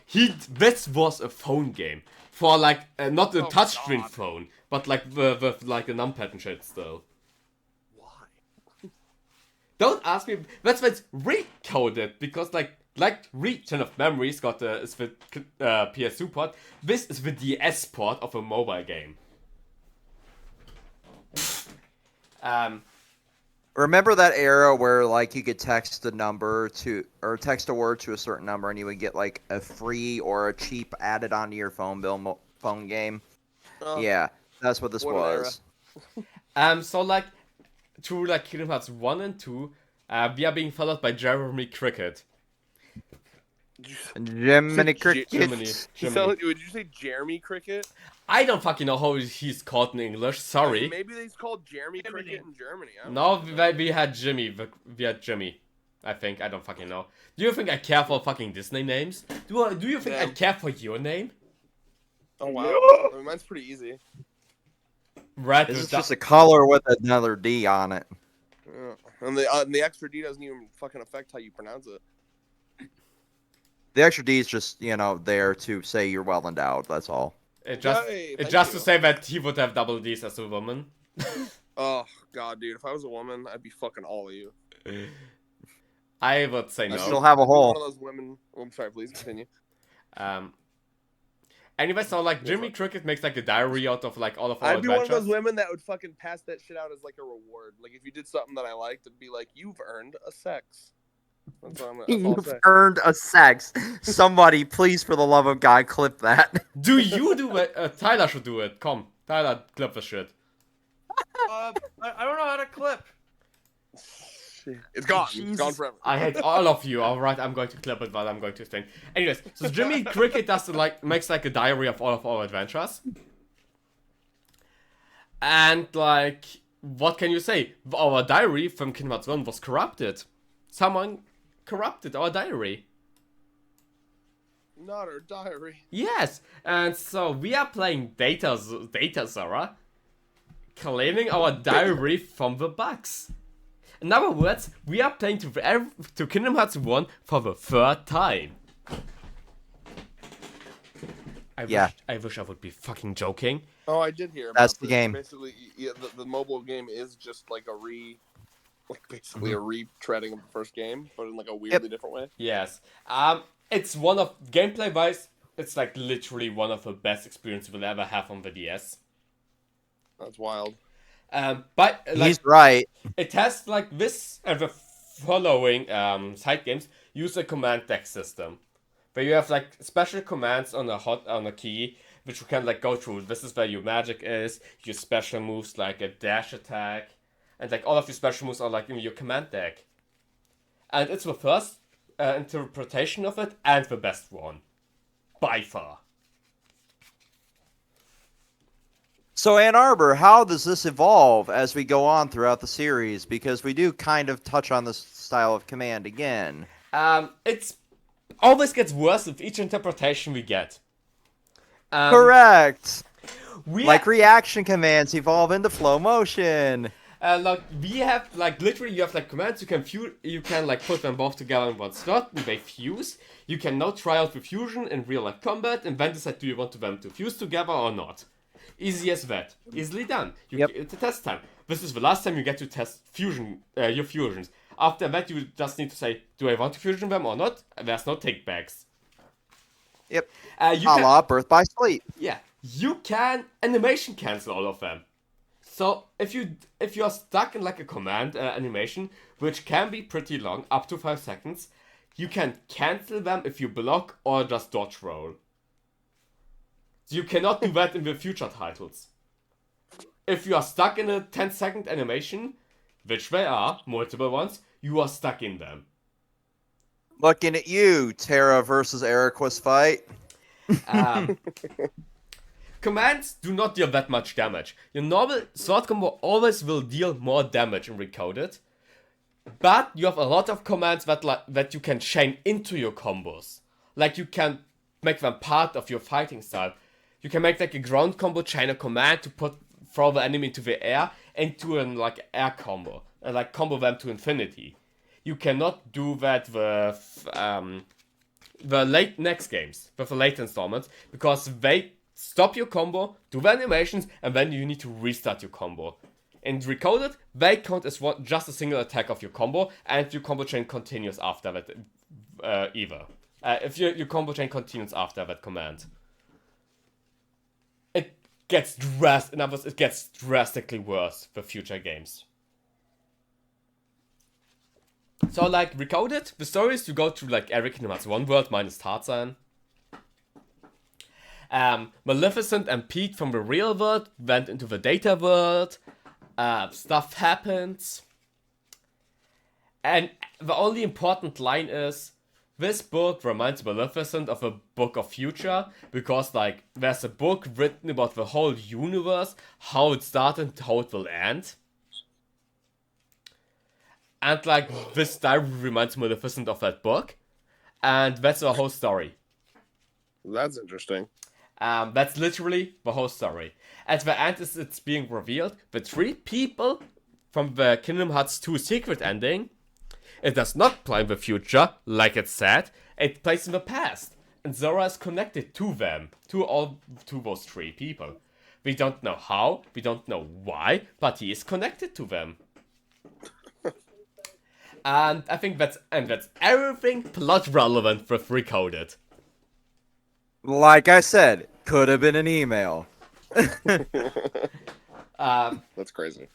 This was a phone game for like not a touchscreen phone, but like with like a numpad and shit still. Don't ask me. That's why it's Recoded, because like Return of Memories is the PS2 port. This is the DS port of a mobile game. Remember that era where like you could text a number to or text a word to a certain number and you would get like a free or a cheap added onto your phone game? Yeah, that's what this was. So like through like Kingdom Hearts 1 and 2, we are being followed by Jeremy Cricket. Jiminy Cricket. Jiminy. Would you say Jeremy Cricket? I don't fucking know how he's called in English. Sorry. Maybe he's called Jeremy Cricket in Germany. We had Jimmy. We had Jimmy. I think. I don't fucking know. Do you think I care for fucking Disney names? Do you think I care for your name? Oh wow. I mean, mine's pretty easy. Red This is just a color with another D on it. And the extra D doesn't even fucking affect how you pronounce it. The extra D is just, there to say you're well endowed, that's all. It's just to say that he would have double D's as a woman. Oh, God, dude. If I was a woman, I'd be fucking all of you. I would say no. I still have a hole. One of those women... Oh, I'm sorry, please continue. Anyway, so like Jimmy Cricket makes like a diary out of like all of our I'd be adventures. one of those women that would fucking pass that shit out as like a reward. Like if you did something that I liked, it'd be like, "You've earned a sex." That's all You've earned a sex. Somebody, please, for the love of God, clip that. Do you do it? Tyler should do it. Come, Tyler, clip the shit. I don't know how to clip. It's gone. It's gone forever. I hate all of you. All right, I'm going to clip it, but I'm going to explain. Anyways, so Jimmy Cricket makes like a diary of all of our adventures, and like, what can you say? Our diary from Kingdom Hearts 1 was corrupted. Someone corrupted our diary. Not our diary. Yes, and so we are playing Data Zora, claiming our diary from the bugs. In other words, we are playing to Kingdom Hearts 1 for the third time. I wish I would be fucking joking. Oh, I did hear about That's the this. game. Basically, yeah, the mobile game is just like basically a retreading of the first game, but in like a weirdly different way. Yes. It's one of gameplay wise, it's like literally one of the best experiences we'll ever have on the DS. That's wild. But like, He's right. it has like this and the following side games use a command deck system, where you have like special commands on a key, which you can like go through. This is where your magic is, your special moves like a dash attack, and like all of your special moves are like in your command deck. And it's the first interpretation of it and the best one, by far. So Ann Arbor, how does this evolve as we go on throughout the series? Because we do kind of touch on this style of command again. It's always gets worse with each interpretation we get. Correct. Reaction commands evolve into flow motion. Like we have like literally you have like commands you can like put them both together in one slot and they fuse. You can now try out the fusion in real life combat and then decide do you want them to fuse together or not. Easy as that. Easily done. It's a test time. This is the last time you get to test your fusions. After that, you just need to say, do I want to fusion them or not? There's no takebacks. Yep. You can, la Birth by Sleep. Yeah. You can animation cancel all of them. So if you're stuck in like a command animation, which can be pretty long, up to 5 seconds, you can cancel them if you block or just dodge roll. You cannot do that in the future titles. If you are stuck in a 10-second animation, which there are, multiple ones, you are stuck in them. Looking at you, Terra versus Eriquis fight. Commands do not deal that much damage. Your normal sword combo always will deal more damage in Recoded, but you have a lot of commands that you can chain into your combos. Like you can make them part of your fighting style. You can make like a ground combo, chain a command to throw the enemy into the air into an like air combo and like combo them to infinity. You cannot do that with the next games, with the late installments, because they stop your combo, do the animations, and then you need to restart your combo. In Recoded, they count as just a single attack of your combo, and your combo chain continues after that either. If your combo chain continues after that command. It gets drastically worse for future games. So like Recoded, the story is to go through like every Kingdom Hearts 1 world minus Tarzan. Maleficent and Pete from the real world went into the data world. Stuff happens. And the only important line is, this book reminds Maleficent of a book of future, because like there's a book written about the whole universe, how it started and how it will end. And like this diary reminds Maleficent of that book, and that's the whole story. That's interesting. That's literally the whole story. At the end, it's being revealed, the 3 people from the Kingdom Hearts 2 secret ending, it does not play in the future, like it said, it plays in the past. And Zora is connected to them, to those 3 people. We don't know how, we don't know why, but he is connected to them. And I think that's everything plot relevant with Recoded. Like I said, could have been an email. That's crazy.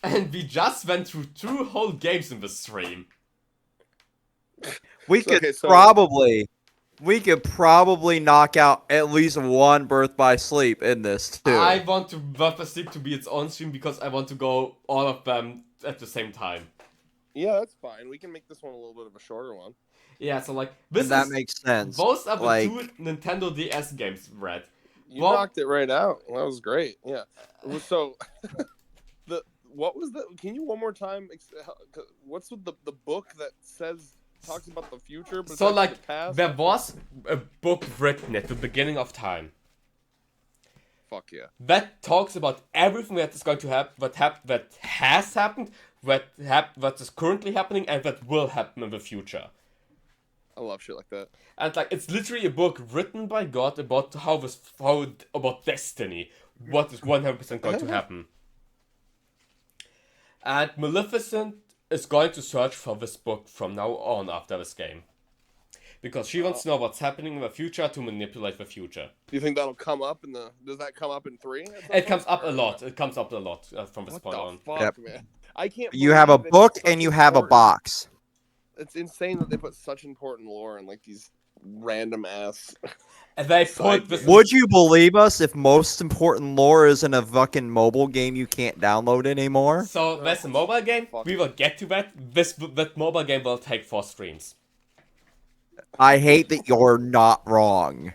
And we just went through 2 whole games in the stream. We could probably knock out at least one Birth by Sleep in this too. I want to Birth by Sleep to be its own stream because I want to go all of them at the same time. Yeah, that's fine. We can make this one a little bit of a shorter one. Yeah, so like that makes sense. Most of the like, 2 Nintendo DS games, Red. You knocked it right out. That was great. Yeah. So what was the? Can you one more time? What's with the book that talks about the future? But so like the past? there was a book written at the beginning of time. Fuck yeah. That talks about everything that is going to happen, that has happened, what is currently happening, and that will happen in the future. I love shit like that. And like it's literally a book written by God about about destiny, what is 100% going to happen. And Maleficent is going to search for this book from now on after this game. Because she wants to know what's happening in the future to manipulate the future. Do you think that'll come up in the? Does that come up in 3? It comes up a lot. It comes up a lot from this What point the on. fuck, Yep. man? I can't. You have a believe it's book such and you have a important- box. It's insane that they put such important lore in like these random ass. And they Side put this. game. Would you believe us if most important lore is in a fucking mobile game you can't download anymore? So there's a mobile game. Fuck. We will get to that. That mobile game will take 4 streams. I hate that you're not wrong.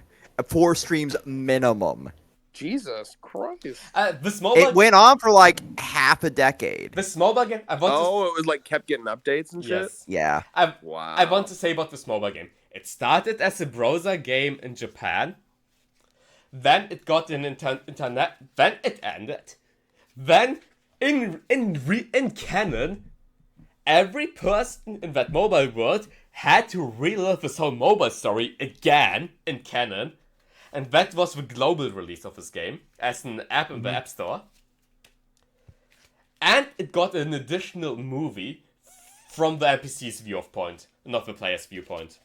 4 streams minimum. Jesus Christ! This mobile. It went on for like half a decade. This mobile game. I want Oh, it was like kept getting updates and to. shit. Yes. Yeah. Wow. I want to say about this mobile game. It started as a browser game in Japan. Then it got an internet. Then it ended. Then in canon, every person in that mobile world had to relive this whole mobile story again in canon. And that was the global release of this game as an app in the App Store. And it got an additional movie from the NPC's viewpoint, not the player's viewpoint.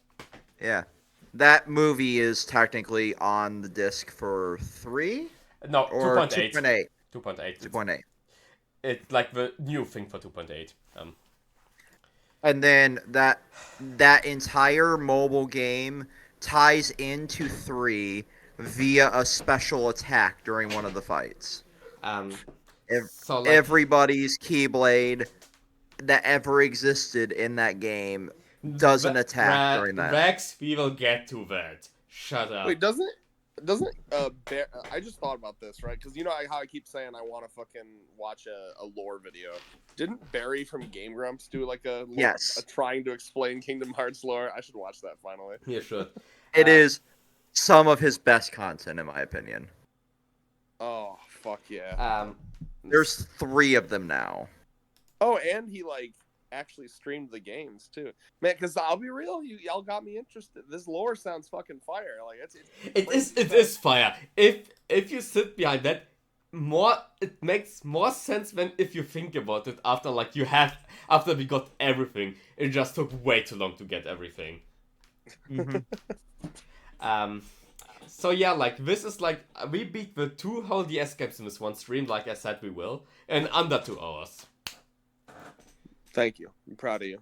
Yeah. That movie is technically on the disc for 3 No, or 2.8. 2.8. 2.8. 2.8. It's like the new thing for 2.8. And then that entire mobile game ties into 3 via a special attack during one of the fights. So like, Everybody's Keyblade that ever existed in that game does an attack during that. Rex, we will get to that. Shut up. Wait, doesn't I just thought about this, right? Because you know how I keep saying I want to fucking watch a lore video. Didn't Barry from Game Grumps do like a trying to explain Kingdom Hearts lore? I should watch that finally. Yeah, sure. It is some of his best content, in my opinion. Oh fuck yeah! There's 3 of them now. Oh, and he like actually streamed the games too, man. Because I'll be real, y'all got me interested. This lore sounds fucking fire. Like It is fire. If you sit behind that, it makes more sense than if you think about it after we got everything. It just took way too long to get everything. So yeah, like this is like we beat the 2 whole DS games in this one stream, like I said we will, in under 2 hours. Thank you. I'm proud of you.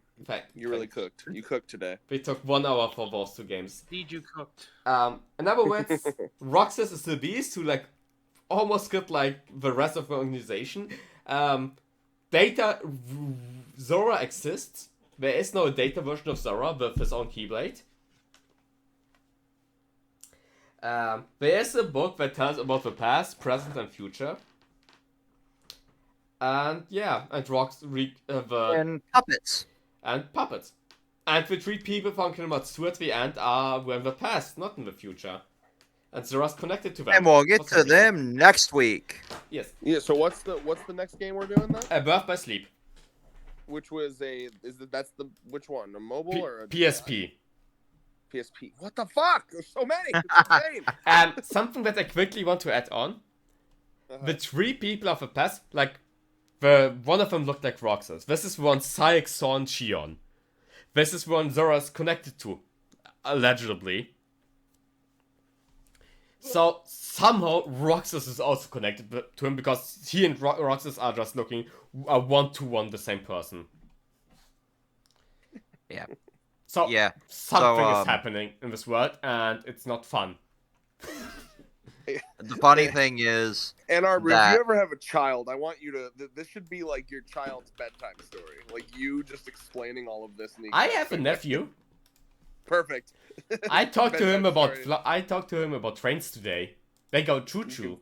You really cooked. You cooked today. We took 1 hour for those 2 games. Indeed, you cooked. In other words, Roxas is the beast who like almost got like the rest of the organization. Zora exists. There is no data version of Zora with his own Keyblade. There is a book that tells about the past, present, and future. And yeah, and And puppets. And puppets. And the 3 people from Kingdom Hearts 2 at the end are in the past, not in the future. And Zora's connected to them. And we'll get for some to reason. them next week. Yes. Yeah. So what's the next game we're doing then? Birth by Sleep. Which was which one? A mobile or a PSP. PSP? What the fuck? There's so many. It's insane. Something that I quickly want to add on. Uh-huh. The 3 people of the past, like, one of them looked like Roxas. This is one Saik Son Chion. This is one Zora's connected to, allegedly. So somehow Roxas is also connected to him because he and Roxas are just looking 1-to-1 the same person. Yeah. So Yeah. something So, is happening in this world and it's not fun. The funny thing is, And if that- you ever have a child, I want you to. This should be like your child's bedtime story. Like you just explaining all of this. In the I have a nephew. Perfect. I talked to him Bedtime about story. trains today. They go choo choo.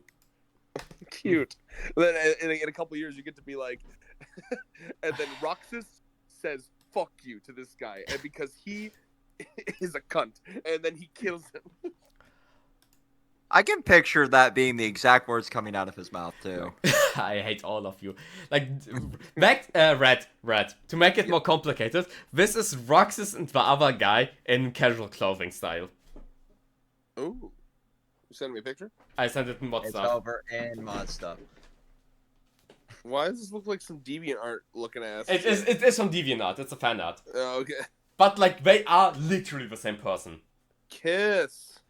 Cute. Then in a couple years, you get to be like, and then Roxas says "fuck you" to this guy, and because he is a cunt, and then he kills him. I can picture that being the exact words coming out of his mouth too. I hate all of you. Like, Red. To make it more complicated, this is Roxas and the other guy in casual clothing style. Ooh. You send me a picture? I sent it in mod It's stuff. over in mod stuff. Why does this look like some DeviantArt looking ass? It is from DeviantArt. It's a fan art. Oh, okay. But like, they are literally the same person. Kiss.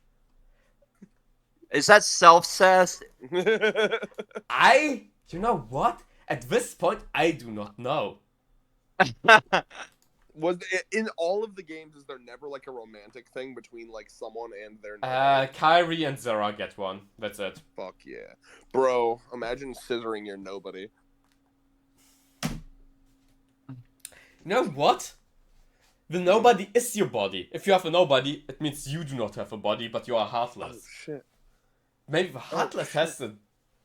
Is that self-cessed? You know what? At this point, I do not know. Was in all of the games, is there never like a romantic thing between like someone and their Kyrie and Zara get one. That's it. Fuck yeah. Bro, imagine scissoring your nobody. You know what? The nobody is your body. If you have a nobody, it means you do not have a body, but you are heartless. Oh shit. Maybe the heartless has a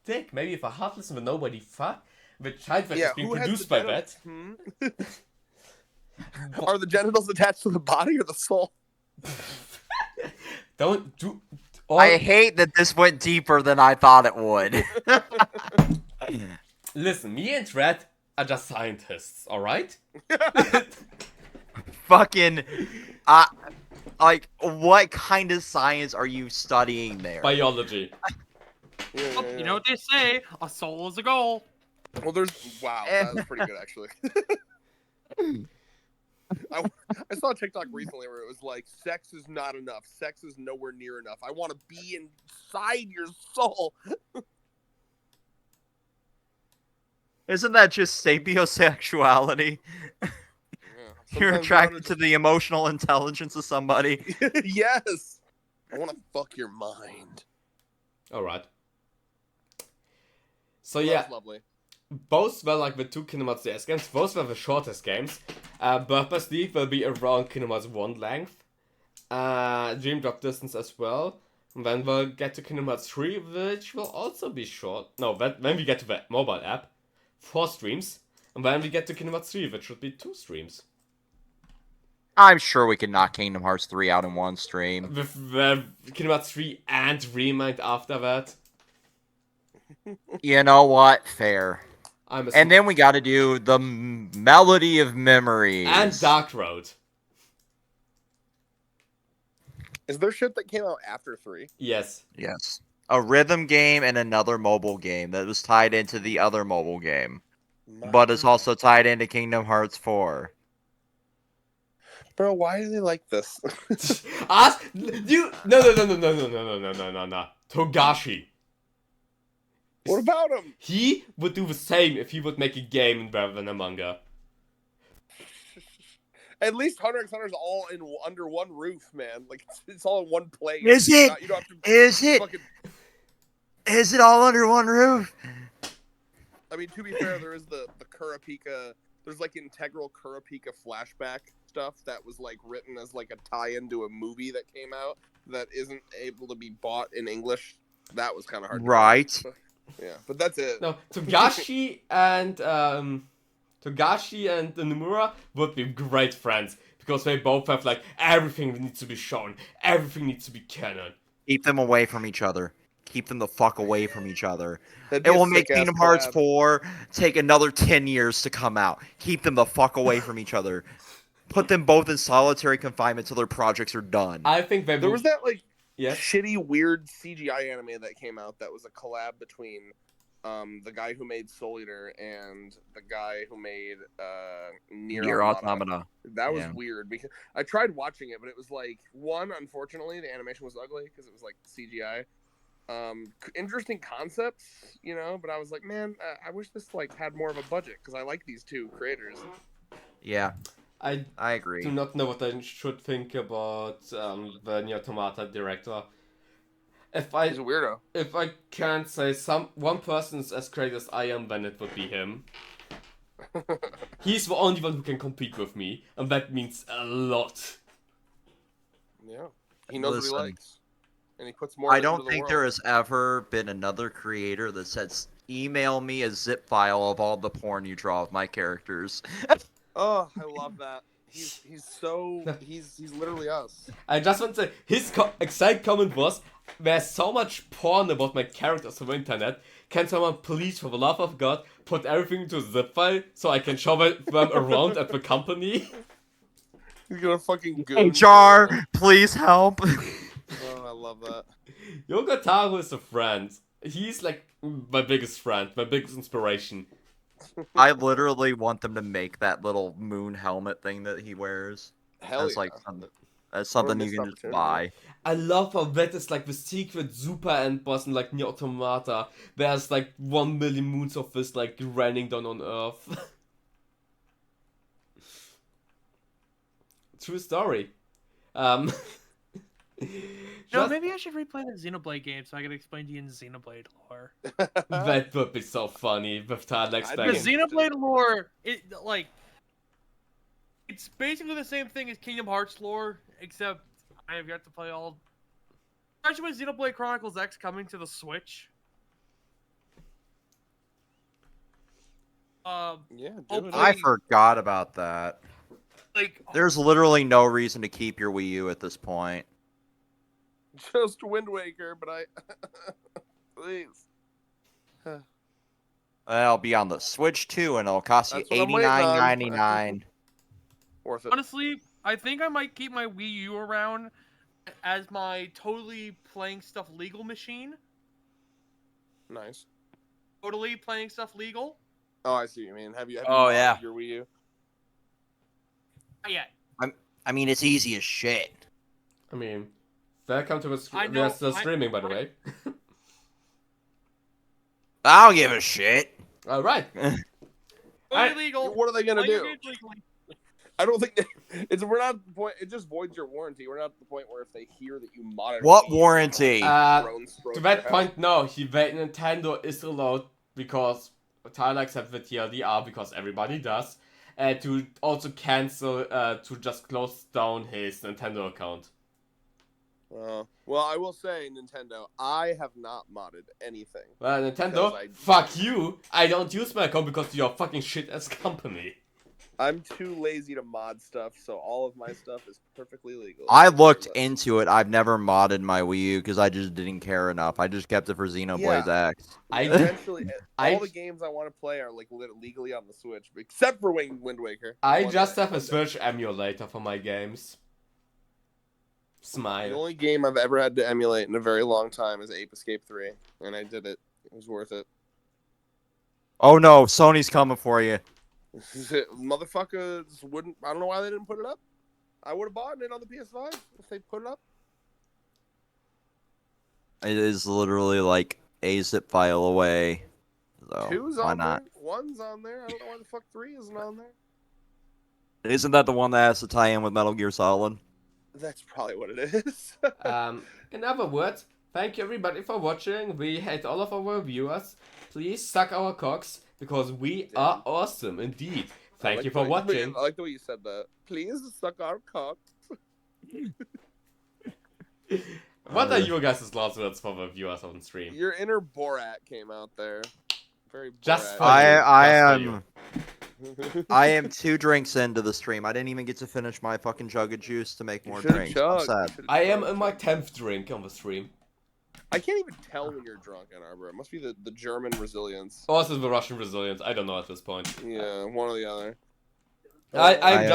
dick. Maybe if a heartless and the nobody fuck, the child that is being who has produced the by that. Are the genitals attached to the body or the soul? Don't do. All... I hate that this went deeper than I thought it would. Listen, me and Red are just scientists, alright? Fucking, like, what kind of science are you studying there? Biology. Oh, you know what they say? A soul is a goal. Well, wow, that was pretty good actually. I saw a TikTok recently where it was like, sex is not enough. Sex is nowhere near enough. I want to be inside your soul. Isn't that just sapiosexuality? Yeah, You're sometimes attracted to the emotional intelligence of somebody. Yes. I want to fuck your mind. Alright. So Well, yeah, that's lovely. both were like the two Kingdom Hearts DS games. Both were the shortest games. Purpose League will be around Kingdom Hearts 1 length. Dream Drop Distance as well. And then we'll get to Kingdom Hearts 3, which will also be short. No, when we get to the mobile app, 4 streams. And then we get to Kingdom Hearts 3, which should be 2 streams. I'm sure we can knock Kingdom Hearts 3 out in one stream. With the Kingdom Hearts 3 and Remind after that. You know what? Fair. I'm a And then we gotta do the Melody of Memories. and Dark Road. Is there shit that came out after 3? Yes. Yes. A rhythm game and another mobile game that was tied into the other mobile game. But it's also tied into Kingdom Hearts 4. Bro, why do they like this? Ask you. No. Togashi. What about him? He would do the same if he would make a game rather than a manga. At least Hunter x Hunter's all in under one roof, man. Like it's all in one place. Is it? You don't have to Is it? fucking... Is it all under one roof? I mean, to be fair, there is the Kurapika. There's like integral Kurapika flashback stuff that was like written as like a tie-in to a movie that came out that isn't able to be bought in English. That was kind of hard. Right. Yeah, but that's it. No, Togashi and Nomura would be great friends because they both have like everything needs to be shown, everything needs to be canon. Keep them away from each other. Keep them the fuck away from each other. That'd be It a will make sick-ass Kingdom Hearts collab. 4 take another 10 years to come out. Keep them the fuck away from each other. Put them both in solitary confinement till their projects are done. I think they There was that like yes. shitty, weird CGI anime that came out that was a collab between the guy who made Soul Eater and the guy who made Nier Automata. That was Yeah. weird because I tried watching it, but it was like unfortunately, the animation was ugly because it was like CGI. Interesting concepts, you know, but I was like, man, I wish this like had more of a budget because I like these two creators. Yeah, I I agree. do not know what I should think about the Nier Automata director. He's a weirdo. If I can't say one person is as great as I am, then it would be him. He's the only one who can compete with me, and that means a lot. Yeah, he knows Listen, what he likes, and he puts more. I into don't the think world. there has ever been another creator that says, email me a zip file of all the porn you draw of my characters. Oh, I love that. He's literally us. I just want to say, his exact comment was, there's so much porn about my characters on the internet. Can someone please, for the love of God, put everything into a zip file so I can show them around at the company? He's gonna fucking goon. HR, please help. Oh, I love that. Yogataru is a friend. He's like my biggest friend, my biggest inspiration. I literally want them to make that little moon helmet thing that he wears. Hell That's yeah. like that's something you missed can just opportunity. buy. I love how that is like the secret super end boss in like Nier Automata. There's like 1 million moons of this like raining down on Earth. True story. No, Just- maybe I should replay the Xenoblade game so I can explain to you in Xenoblade lore. that would be so funny with Tylex I'd The be back. Xenoblade lore, it's basically the same thing as Kingdom Hearts lore, except I have yet to play all. Especially with Xenoblade Chronicles X coming to the Switch. Yeah, Oh, do it. I forgot about that. Like, There's literally no reason to keep your Wii U at this point. Just Wind Waker, but I please. It'll be on the Switch too, and it'll cost you That's what I'm waiting on. $89.99. Worth it. honestly, I think I might keep my Wii U around as my totally playing stuff legal machine. Nice. Totally playing stuff legal. Oh, I see what you mean. Have you Oh, modded yeah. your Wii U? Not yet. I mean, it's easy as shit. I mean, welcome to I the know, still streaming, by the way. I don't give a shit. All right. Totally I- legal. What are they gonna Play your do? games legally. I don't think we're not at the point. It just voids your warranty. We're not at the point where if they hear that you modded. What Wii U, warranty? To that point, no, Nintendo is allowed because Tylex have the TLDR because everybody does, to also cancel, to just close down his Nintendo account. Well, I will say, Nintendo, I have not modded anything. Well, Nintendo, Because fuck you! I don't use my account because you're a fucking shit ass company. I'm too lazy to mod stuff, so all of my stuff is perfectly legal. I looked into it. I've never modded my Wii U because I just didn't care enough. I just kept it for Xenoblade X. Eventually, I- all the games I want to play are like legally on the Switch, except for Wind Waker. I One just day, have a one day. Switch emulator for my games. The Smile. only game I've ever had to emulate in a very long time is Ape Escape 3, and I did it. It was worth it. Oh no, Sony's coming for you. Motherfuckers wouldn't. I don't know why they didn't put it up. I would have bought it on the PS5 if they put it up. It is literally like a zip file away. So Two's why on not? there. One's on there. I don't know why the fuck 3 isn't on there. Isn't that the one that has to tie in with Metal Gear Solid? That's probably what it is. In other words, thank you everybody for watching. We hate all of our viewers. Please suck our cocks because we are awesome indeed. Thank you for watching. I like the way you said that. Please suck our cock. What are your guys' last words for the viewers on stream? Your inner Borat came out there. Very Just Borat. for you. I Just for am I am 2 drinks into the stream. I didn't even get to finish my fucking jug of juice to make more Should've drinks. I'm chugged. sad. Should've I am chugged. in my 10th drink on the stream. I can't even tell when you're drunk, Ann Arbor. It must be the German resilience. Also the Russian resilience. I don't know at this point. Yeah, one or the other. I'm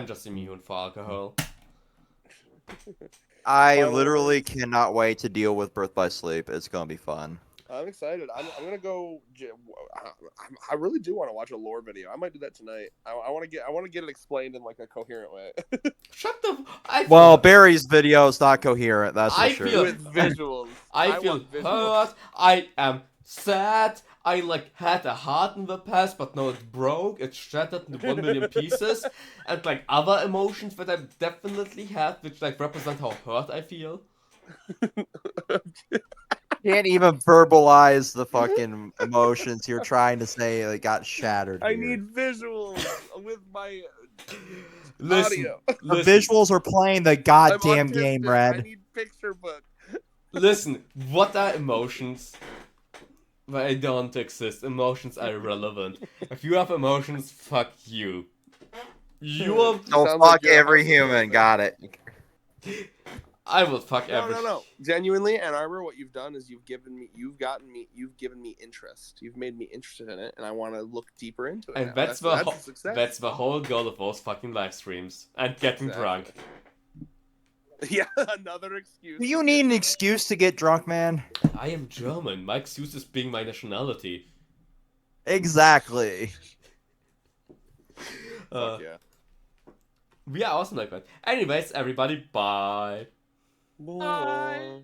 just immune for alcohol. I Final literally words? cannot wait to deal with Birth by Sleep. It's gonna be fun. I'm excited. I'm gonna go. I really do want to watch a lore video. I might do that tonight. I want to get it explained in like a coherent way. Shut the. I feel, Well, Barry's video is not coherent. That's for I sure. feel- With visuals. I feel want visuals. hurt. I am sad. I like had a heart in the past, but now it broke. It's shattered into 1 million pieces, and like other emotions that I definitely had, which like represent how hurt I feel. Can't even verbalize the fucking emotions you're trying to say. They got shattered. I here. need visuals with my Listen, audio. The listen, visuals are playing the I'm goddamn autistic. game, I Red. need picture book. listen. What are emotions? They don't exist. Emotions are irrelevant. If you have emotions, fuck you. You will. So Sounds like fuck you're a every hustler, human. man. Got it. I will fuck No, every. no. Genuinely, Ann Arbor, what you've done is you've given me interest. You've made me interested in it, and I want to look deeper into it. And now. that's a the success. that's the whole goal of those fucking live streams and getting Exactly. drunk. Yeah, another excuse. Do you need an excuse to get drunk, man? I am German. My excuse is being my nationality. Exactly. Fuck yeah. We are awesome like that. Anyways, everybody, bye. Bye.